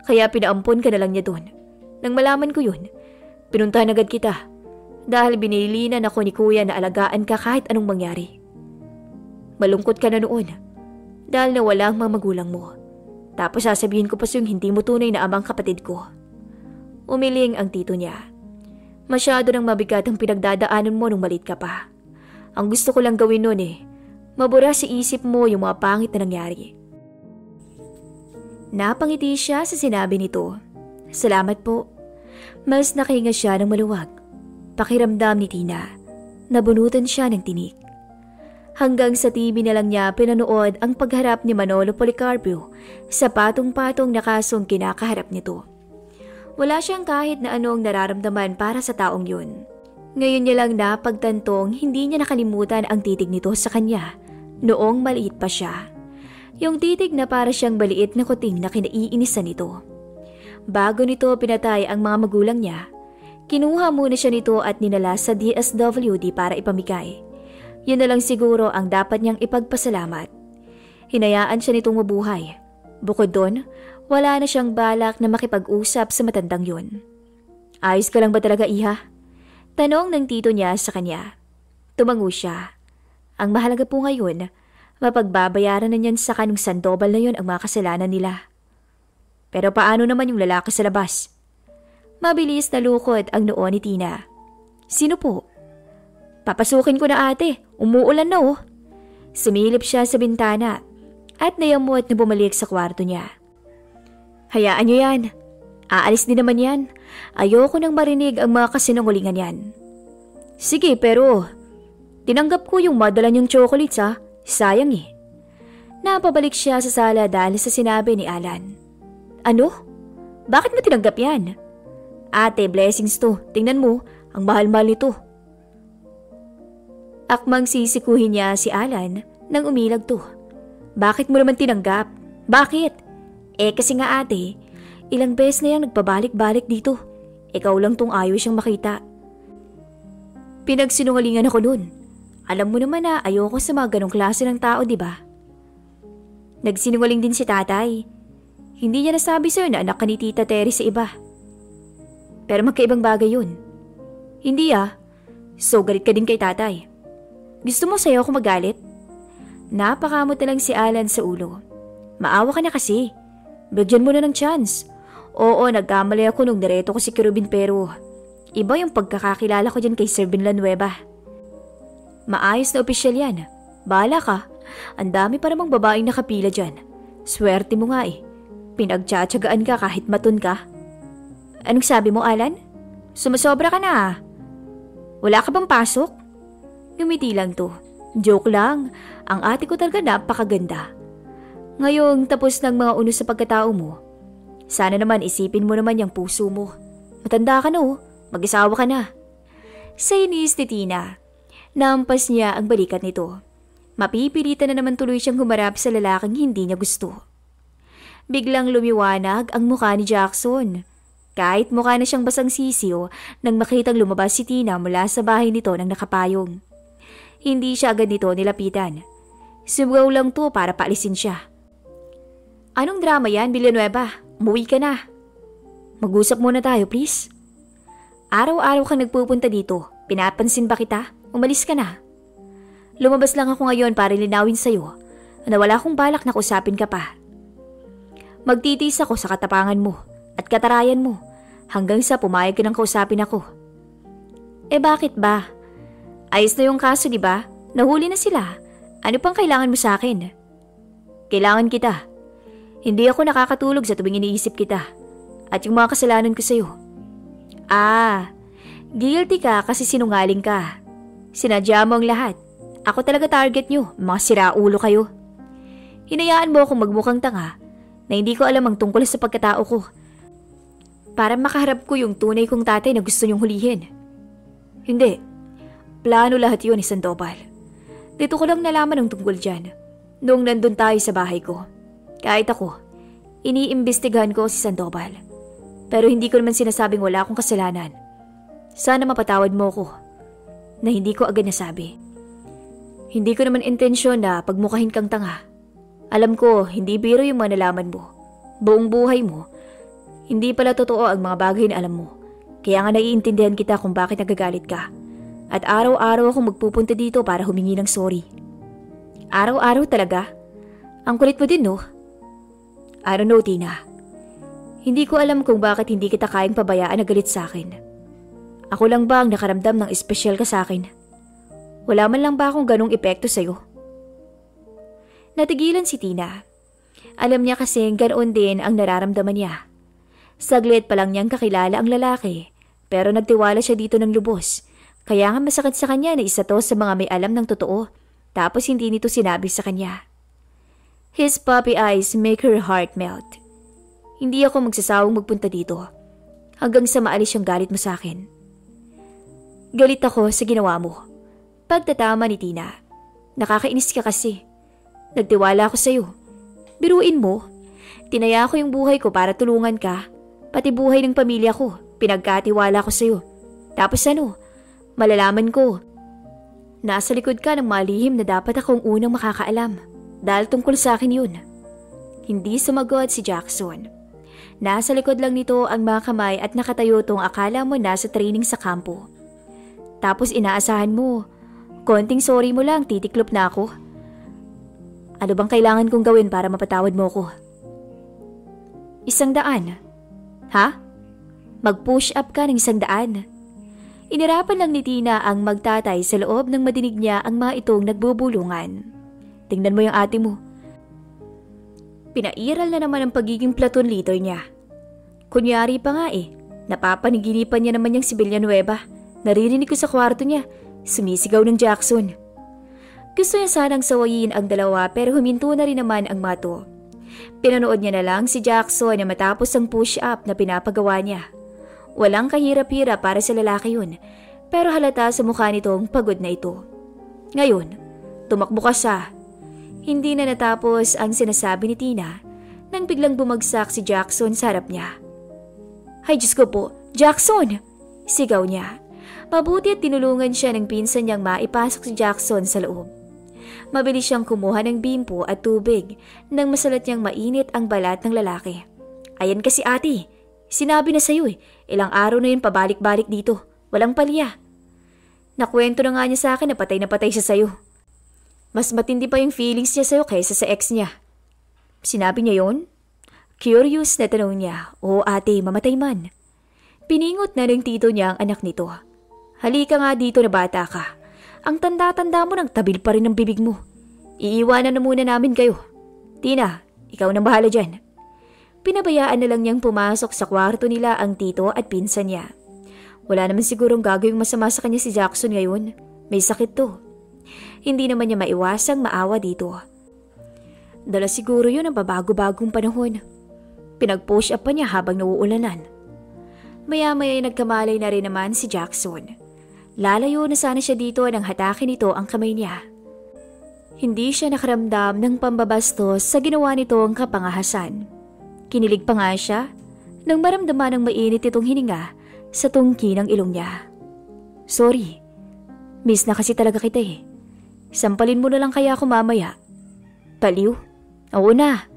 Kaya pinaampon ka na lang niya doon. Nang malaman ko yun, pinuntahan agad kita. Dahil binilinan ako ni kuya na alagaan ka kahit anong mangyari. Malungkot ka na noon. Dahil nawala ang mga magulang mo. Tapos sasabihin ko pa siyang hindi mo tunay na amang kapatid ko. Umiling ang tito niya. Masyado nang mabigat ang pinagdadaanan mo nung malit ka pa. Ang gusto ko lang gawin noon mabura sa isip mo yung mga pangit na nangyari. Napangiti siya sa sinabi nito. Salamat po. Mas nakahinga siya ng maluwag. Pakiramdam ni Tina. Nabunutan siya ng tinik. Hanggang sa TV na lang niya pinanood ang pagharap ni Manolo Policarpio sa patong-patong na kasong kinakaharap nito. Wala siyang kahit na anong nararamdaman para sa taong yun. Ngayon niya lang napagtantong hindi niya nakalimutan ang titig nito sa kanya noong maliit pa siya. Yung titig na para siyang maliit na kuting na kinaiinisan nito. Bago nito pinatay ang mga magulang niya, kinuha muna siya nito at ninala sa DSWD para ipamigay. Yun na lang siguro ang dapat niyang ipagpasalamat. Hinayaan siya nitong mabuhay. Bukod doon, wala na siyang balak na makipag-usap sa matandang yun. Ayos ka lang ba talaga, iha? Tanong ng tito niya sa kanya. Tumango siya. Ang mahalaga po ngayon, mapagbabayaran na niyan sa kanong Sandoval na yun ang mga kasalanan nila. Pero paano naman yung lalaki sa labas? Mabilis na lukod ang noo ni Tina. Sino po? Papasukin ko na ate, umuulan na oh. Sumilip siya sa bintana at nayamot na bumalik sa kwarto niya. Hayaan niyo yan. Aalis din naman yan. Ayoko nang marinig ang mga kasinungalingan yan. Sige, pero tinanggap ko yung madala niyong chocolates ha. Sayang eh. Napabalik siya sa sala dahil sa sinabi ni Alan. Ano? Bakit mo tinanggap yan? Ate, blessings to. Tingnan mo, ang mahal-mahal nito. Akmang sisikuhin niya si Alan nang umilag to. Bakit mo naman tinanggap? Bakit? Kasi nga ate, ilang beses na yang nagpabalik-balik dito. Ikaw lang tong ayaw siyang makita. Pinagsinungalingan ako nun. Alam mo naman na ayoko sa mga ganong klase ng tao, di ba? Nagsinungaling din si tatay. Hindi niya nasabi sa'yo na anak ka ni Tita Terry sa iba. Pero magkaibang bagay yun. Hindi So galit ka din kay tatay. Gusto mo sa'yo ako magalit? Napakamot na lang si Alan sa ulo. Maawa ka na kasi. Bigyan mo na ng chance. Oo, nagkamali ako nung direto ko si Kirubin pero iba yung pagkakakilala ko dyan kay Sir Villanueva. Maayos na opisyal yan. Bahala ka. Ang dami pa namang babaeng nakapila dyan. Swerte mo nga eh. Pinagtsatsagaan ka kahit matun ka. Anong sabi mo, Alan? Sumasobra ka na Wala ka bang pasok? Gumiti lang to. Joke lang. Ang ate ko talaga napakaganda. Ngayong tapos ng mga unos sa pagkatao mo, sana naman isipin mo naman yung puso mo. Matanda ka na Mag-isawa ka na. Sa inis ni Tina, nampas niya ang balikat nito. Mapipilitan na naman tuloy siyang humarap sa lalaking hindi niya gusto. Biglang lumiwanag ang mukha ni Jackson. Kahit mukha na siyang basang sisiyo nang makitang lumabas si Tina mula sa bahay nito ng nakapayong. Hindi siya agad nito nilapitan. Sumaw lang to para paalisin siya. Anong drama yan, Villanueva? Umuwi ka na. Mag-usap muna tayo, please. Araw-araw kang nagpupunta dito. Pinapansin ba kita? Umalis ka na. Lumabas lang ako ngayon para linawin sa'yo na wala akong balak na kusapin ka pa. Magtitis ako sa katapangan mo at katarayan mo hanggang sa pumayag ka ng kausapin ako. Bakit ba? Ayos na yung kaso, di ba? Nahuli na sila. Ano pang kailangan mo sa akin? Kailangan kita. Hindi ako nakakatulog sa tuwing iniisip kita at yung mga kasalanan ko sa'yo. Guilty ka kasi sinungaling ka. Sinadya mo ang lahat. Ako talaga target nyo, mga siraulo kayo. Hinayaan mo akong magmukhang tanga na hindi ko alam ang tungkol sa pagkatao ko para makaharap ko yung tunay kong tatay na gusto niyong hulihin. Hindi. Plano lahat yun ni Sandoval. Dito ko lang nalaman ang tungkol dyan noong nandun tayo sa bahay ko. Kahit ako, iniimbestigahan ko si Sandoval. Pero hindi ko naman sinasabing wala akong kasalanan. Sana mapatawad mo ko na hindi ko agad nasabi. Hindi ko naman intensyon na pagmukahin kang tanga. Alam ko, hindi biro yung mga nalaman mo. Buong buhay mo, hindi pala totoo ang mga bagay na alam mo. Kaya nga naiintindihan kita kung bakit nagagalit ka. At araw-araw akong magpupunta dito para humingi ng sorry. Araw-araw talaga? Ang kulit mo din, no? I don't know, Tina. Hindi ko alam kung bakit hindi kita kayang pabayaan na galit sa akin. Ako lang ba ang nakaramdam ng espesyal ka sa akin? Wala man lang ba akong ganong epekto sa'yo? Natigilan si Tina. Alam niya kasing ganoon din ang nararamdaman niya. Saglit pa lang niyang kakilala ang lalaki, pero nagtiwala siya dito ng lubos. Kaya nga masakit sa kanya na isa to sa mga may alam ng totoo, tapos hindi nito sinabi sa kanya. His puppy eyes make her heart melt. Hindi ako magsasawang magpunta dito. hanggang sa maalis yung galit mo sa akin. Galit ako sa ginawa mo. Pagtatama ni Tina. Nakakainis ka kasi. Nagtiwala ako sa'yo. Biruin mo. Tinaya ko yung buhay ko para tulungan ka. Pati buhay ng pamilya ko. Pinagkatiwala ko sa'yo. Tapos ano? Malalaman ko. Nasa likod ka ng malihim na dapat akong unang makakaalam. Dahil tungkol sa akin yun. Hindi sumagot si Jackson. Nasa likod lang nito ang mga kamay at nakatayo tong akala mo nasa training sa kampo. Tapos inaasahan mo. Konting sorry mo lang, titiklop na ako. Ano bang kailangan kong gawin para mapatawad mo ko? 100. Ha? Mag-push up ka ng 100. Inirapan lang ni Tina ang magtatay sa loob nang madinig niya ang mga itong nagbubulungan. Tingnan mo yung ate mo. Pinairal na naman ang pagiging platoon leader niya. Kunyari pa nga napapaniginipan niya naman yung si Villanueva. Naririnig ko sa kwarto niya, sumisigaw ng Jackson. Gusto niya sanang sawayin ang dalawa pero huminto na rin naman ang mato. Pinanood niya na lang si Jackson na matapos ang push-up na pinapagawa niya. Walang kahirap-hirap para sa lalaki yun, pero halata sa mukha nitong pagod na ito. Ngayon, tumakbo ka siya. Hindi na natapos ang sinasabi ni Tina nang biglang bumagsak si Jackson sa harap niya. Ay Diyos ko po, Jackson! Sigaw niya. Mabuti at tinulungan siya ng pinsan niyang maipasok si Jackson sa loob. Mabilis siyang kumuha ng bimpo at tubig nang masalat niyang mainit ang balat ng lalaki. Ayan kasi ate, sinabi na sa'yo ilang araw na yun pabalik-balik dito, walang palya. Nakwento na nga niya sa akin na patay siya sa'yo. Mas matindi pa yung feelings niya sa'yo kaysa sa ex niya. Sinabi niya yon? Curious na tanong niya, o ate, mamatay man. Piningot na ng tito niya ang anak nito. Halika nga dito na bata ka. Ang tanda-tanda mo nang tabil pa rin ng bibig mo. Iiwanan na muna namin kayo. Tina, ikaw nang bahala dyan. Pinabayaan na lang niyang pumasok sa kwarto nila ang tito at pinsan niya. Wala naman sigurong gagawing masama sa kanya si Jackson ngayon. May sakit to. Hindi naman niya maiwasang maawa dito. Dala siguro yun ang babago-bagong panahon. Pinag-push up pa niya habang nauulanan. Maya-maya nagkamalay na rin naman si Jackson. Lalayo na sana siya dito nang hatakin nito ang kamay niya. Hindi siya nakaramdam ng pambabastos sa ginawa nitong kapangahasan. Kinilig pa nga siya nang maramdaman ng mainit itong hininga sa tungki ng ilong niya. Sorry, miss na kasi talaga kita Sampalin mo na lang kaya ako mamaya. Baliw? Oo na,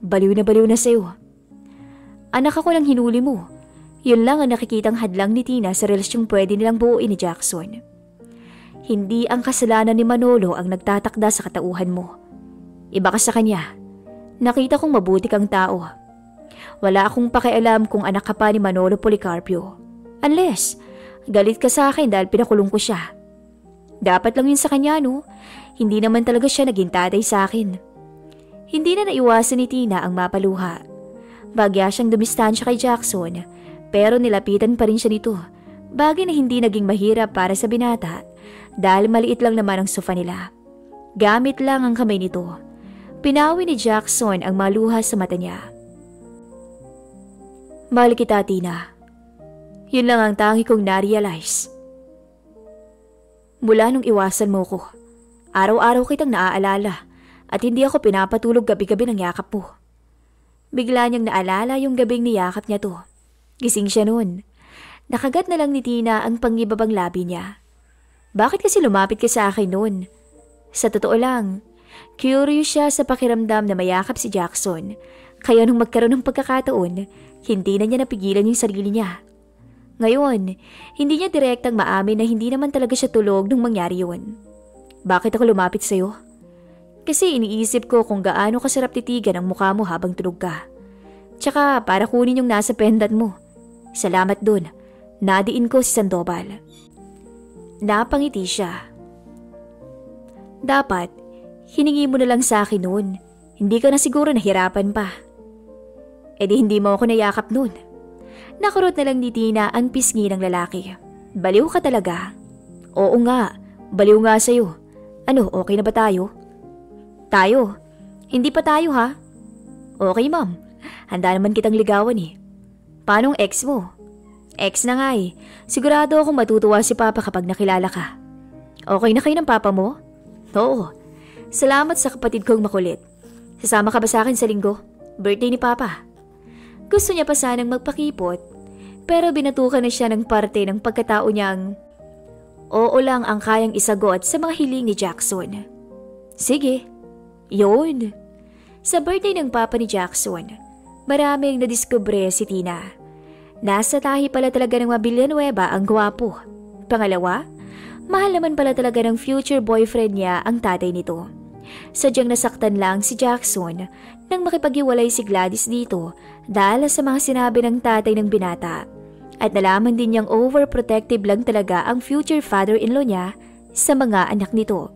baliw na sa'yo. Anak ako ng hinuli mo. Yun lang ang nakikitang hadlang ni Tina sa relasyong pwede nilang buuin ni Jackson. Hindi ang kasalanan ni Manolo ang nagtatakda sa katauhan mo. Iba ka sa kanya. Nakita kong mabuti kang tao. Wala akong pakialam kung anak ka pa ni Manolo Policarpio. Unless, galit ka sa akin dahil pinakulong ko siya. Dapat lang yun sa kanya, no? Hindi naman talaga siya naging tatay sa akin. Hindi na naiwasan ni Tina ang mapaluha. Bagya siyang dumistansya kay Jackson, pero nilapitan pa rin siya nito. Bagay na hindi naging mahirap para sa binata dahil maliit lang naman ang sofa nila. Gamit lang ang kamay nito. Pinawi ni Jackson ang maluha sa mata niya. Mahal kita, Tina. Yun lang ang tangi kong na-realize. Mula nung iwasan mo ko, araw-araw kitang naaalala at hindi ako pinapatulog gabi-gabi ng yakap mo. Bigla niyang naalala yung gabing niyakap niya to. Gising siya noon. Nakagat na lang ni Tina ang pangibabang labi niya. Bakit kasi lumapit ka sa akin noon? Sa totoo lang, curious siya sa pakiramdam na mayakap si Jackson. Kaya nung magkaroon ng pagkakataon, hindi na niya napigilan yung sarili niya. Ngayon, hindi niya direktang maamin na hindi naman talaga siya tulog nung mangyari yun. Bakit ako lumapit sa'yo? Kasi iniisip ko kung gaano kasarap titigan ang mukha mo habang tulog ka. Tsaka para kunin yung nasa pendant mo. Salamat dun. Nadiin ko si Sandoval. Napangiti siya. Dapat, hiningi mo na lang sa akin noon. Hindi ka na siguro nahirapan pa. E di hindi mo ako nayakap noon. Nakurot na lang ni Tina ang pisngi ng lalaki. Baliw ka talaga. Oo nga, baliw nga sa'yo. Ano, okay na ba tayo? Tayo? Hindi pa tayo ha? Okay ma'am, handa naman kitang ligawan Paano ang ex mo? Ex na nga eh. Sigurado akong matutuwa si Papa kapag nakilala ka. Okay na kayo ng Papa mo? Oo. Salamat sa kapatid kong makulit. Sasama ka ba sa akin sa linggo? Birthday ni Papa. Gusto niya pa sanang magpakipot, pero binatukan na siya ng parte ng pagkatao niyang oo lang ang kayang isagot sa mga hiling ni Jackson. Sige. Yun. Sa birthday ng Papa ni Jackson, maraming nadiskubre si Tina. Nasa tahi pala talaga ng Villanueva ang gwapo. Pangalawa, mahal naman pala talaga ng future boyfriend niya ang tatay nito. Sadyang nasaktan lang si Jackson nang makipaghiwalay si Gladys dito dahil sa mga sinabi ng tatay ng binata. At nalaman din niyang overprotective lang talaga ang future father-in-law niya sa mga anak nito.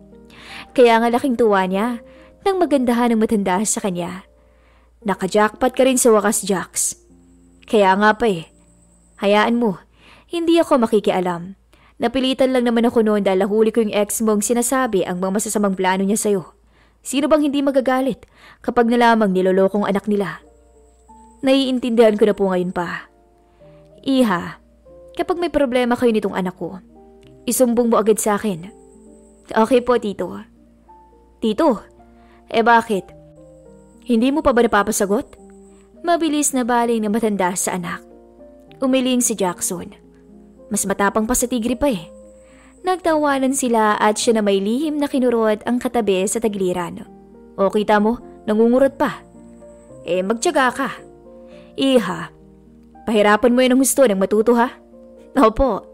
Kaya nga laking tuwa niya nang magandahan ng matanda sa kanya. Naka-jackpot ka rin sa wakas, Jax. Kaya nga pa eh. Hayaan mo, hindi ako makikialam. Napilitan lang naman ako noon dahil nahuli ko yung ex mong sinasabi ang mga masasamang plano niya sa'yo. Sino bang hindi magagalit kapag nalamang nilolokong anak nila? Naiintindihan ko na po ngayon pa. Iha, kapag may problema kayo nitong anak ko, isumbong mo agad sa akin. Okay po, Tito. Tito, bakit? Hindi mo pa ba napapasagot? Mabilis na baling na matanda sa anak. Umiling si Jackson. Mas matapang pa sa tigre pa eh. Nagtawanan sila at siya na may lihim na kinurot ang katabi sa tagliran. O kita mo, nangungurot pa. Magtiyaga ka. Iha, pahirapan mo yun ang gusto ng matuto ha? Opo.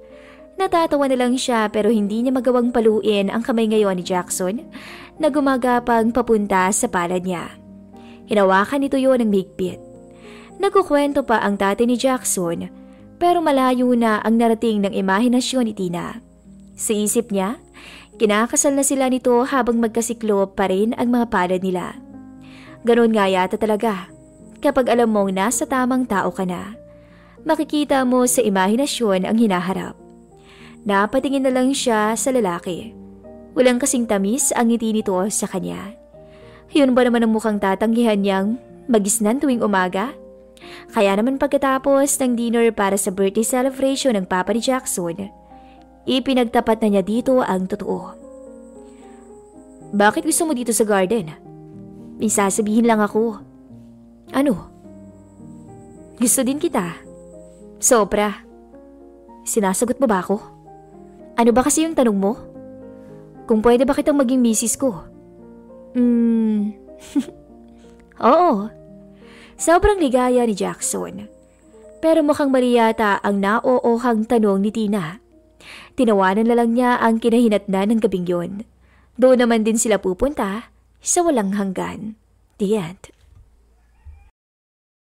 Natatawa na lang siya pero hindi niya magawang paluin ang kamay ngayon ni Jackson na gumagapang papunta sa palad niya. Hinawakan nito yun ng higpit. Nagkukwento pa ang tatay ni Jackson pero malayo na ang narating ng imahinasyon ni Tina. Sa isip niya, kinakasal na sila nito habang magkasiklo pa rin ang mga palad nila. Ganon nga yata talaga. Kapag alam mong nasa tamang tao ka na, makikita mo sa imahinasyon ang hinaharap. Napatingin na lang siya sa lalaki. Walang kasing tamis ang ngiti nito sa kanya. Yun ba naman ang mukhang tatanggihan niyang magisnan tuwing umaga? Kaya naman pagkatapos ng dinner para sa birthday celebration ng Papa ni Jackson, ipinagtapat na niya dito ang totoo. Bakit gusto mo dito sa garden? May sasabihin lang ako. Ano? Gusto din kita. Sobra. Sinasagot mo ba ako? Ano ba kasi yung tanong mo? Kung pwede ba kitang maging misis ko? Oo. Sobrang ligaya ni Jackson. Pero mukhang mali yata ang naoohang tanong ni Tina. Tinawanan na lang niya ang kinahinatnan ng gabing yun. Doon naman din sila pupunta sa walang hanggan. The end.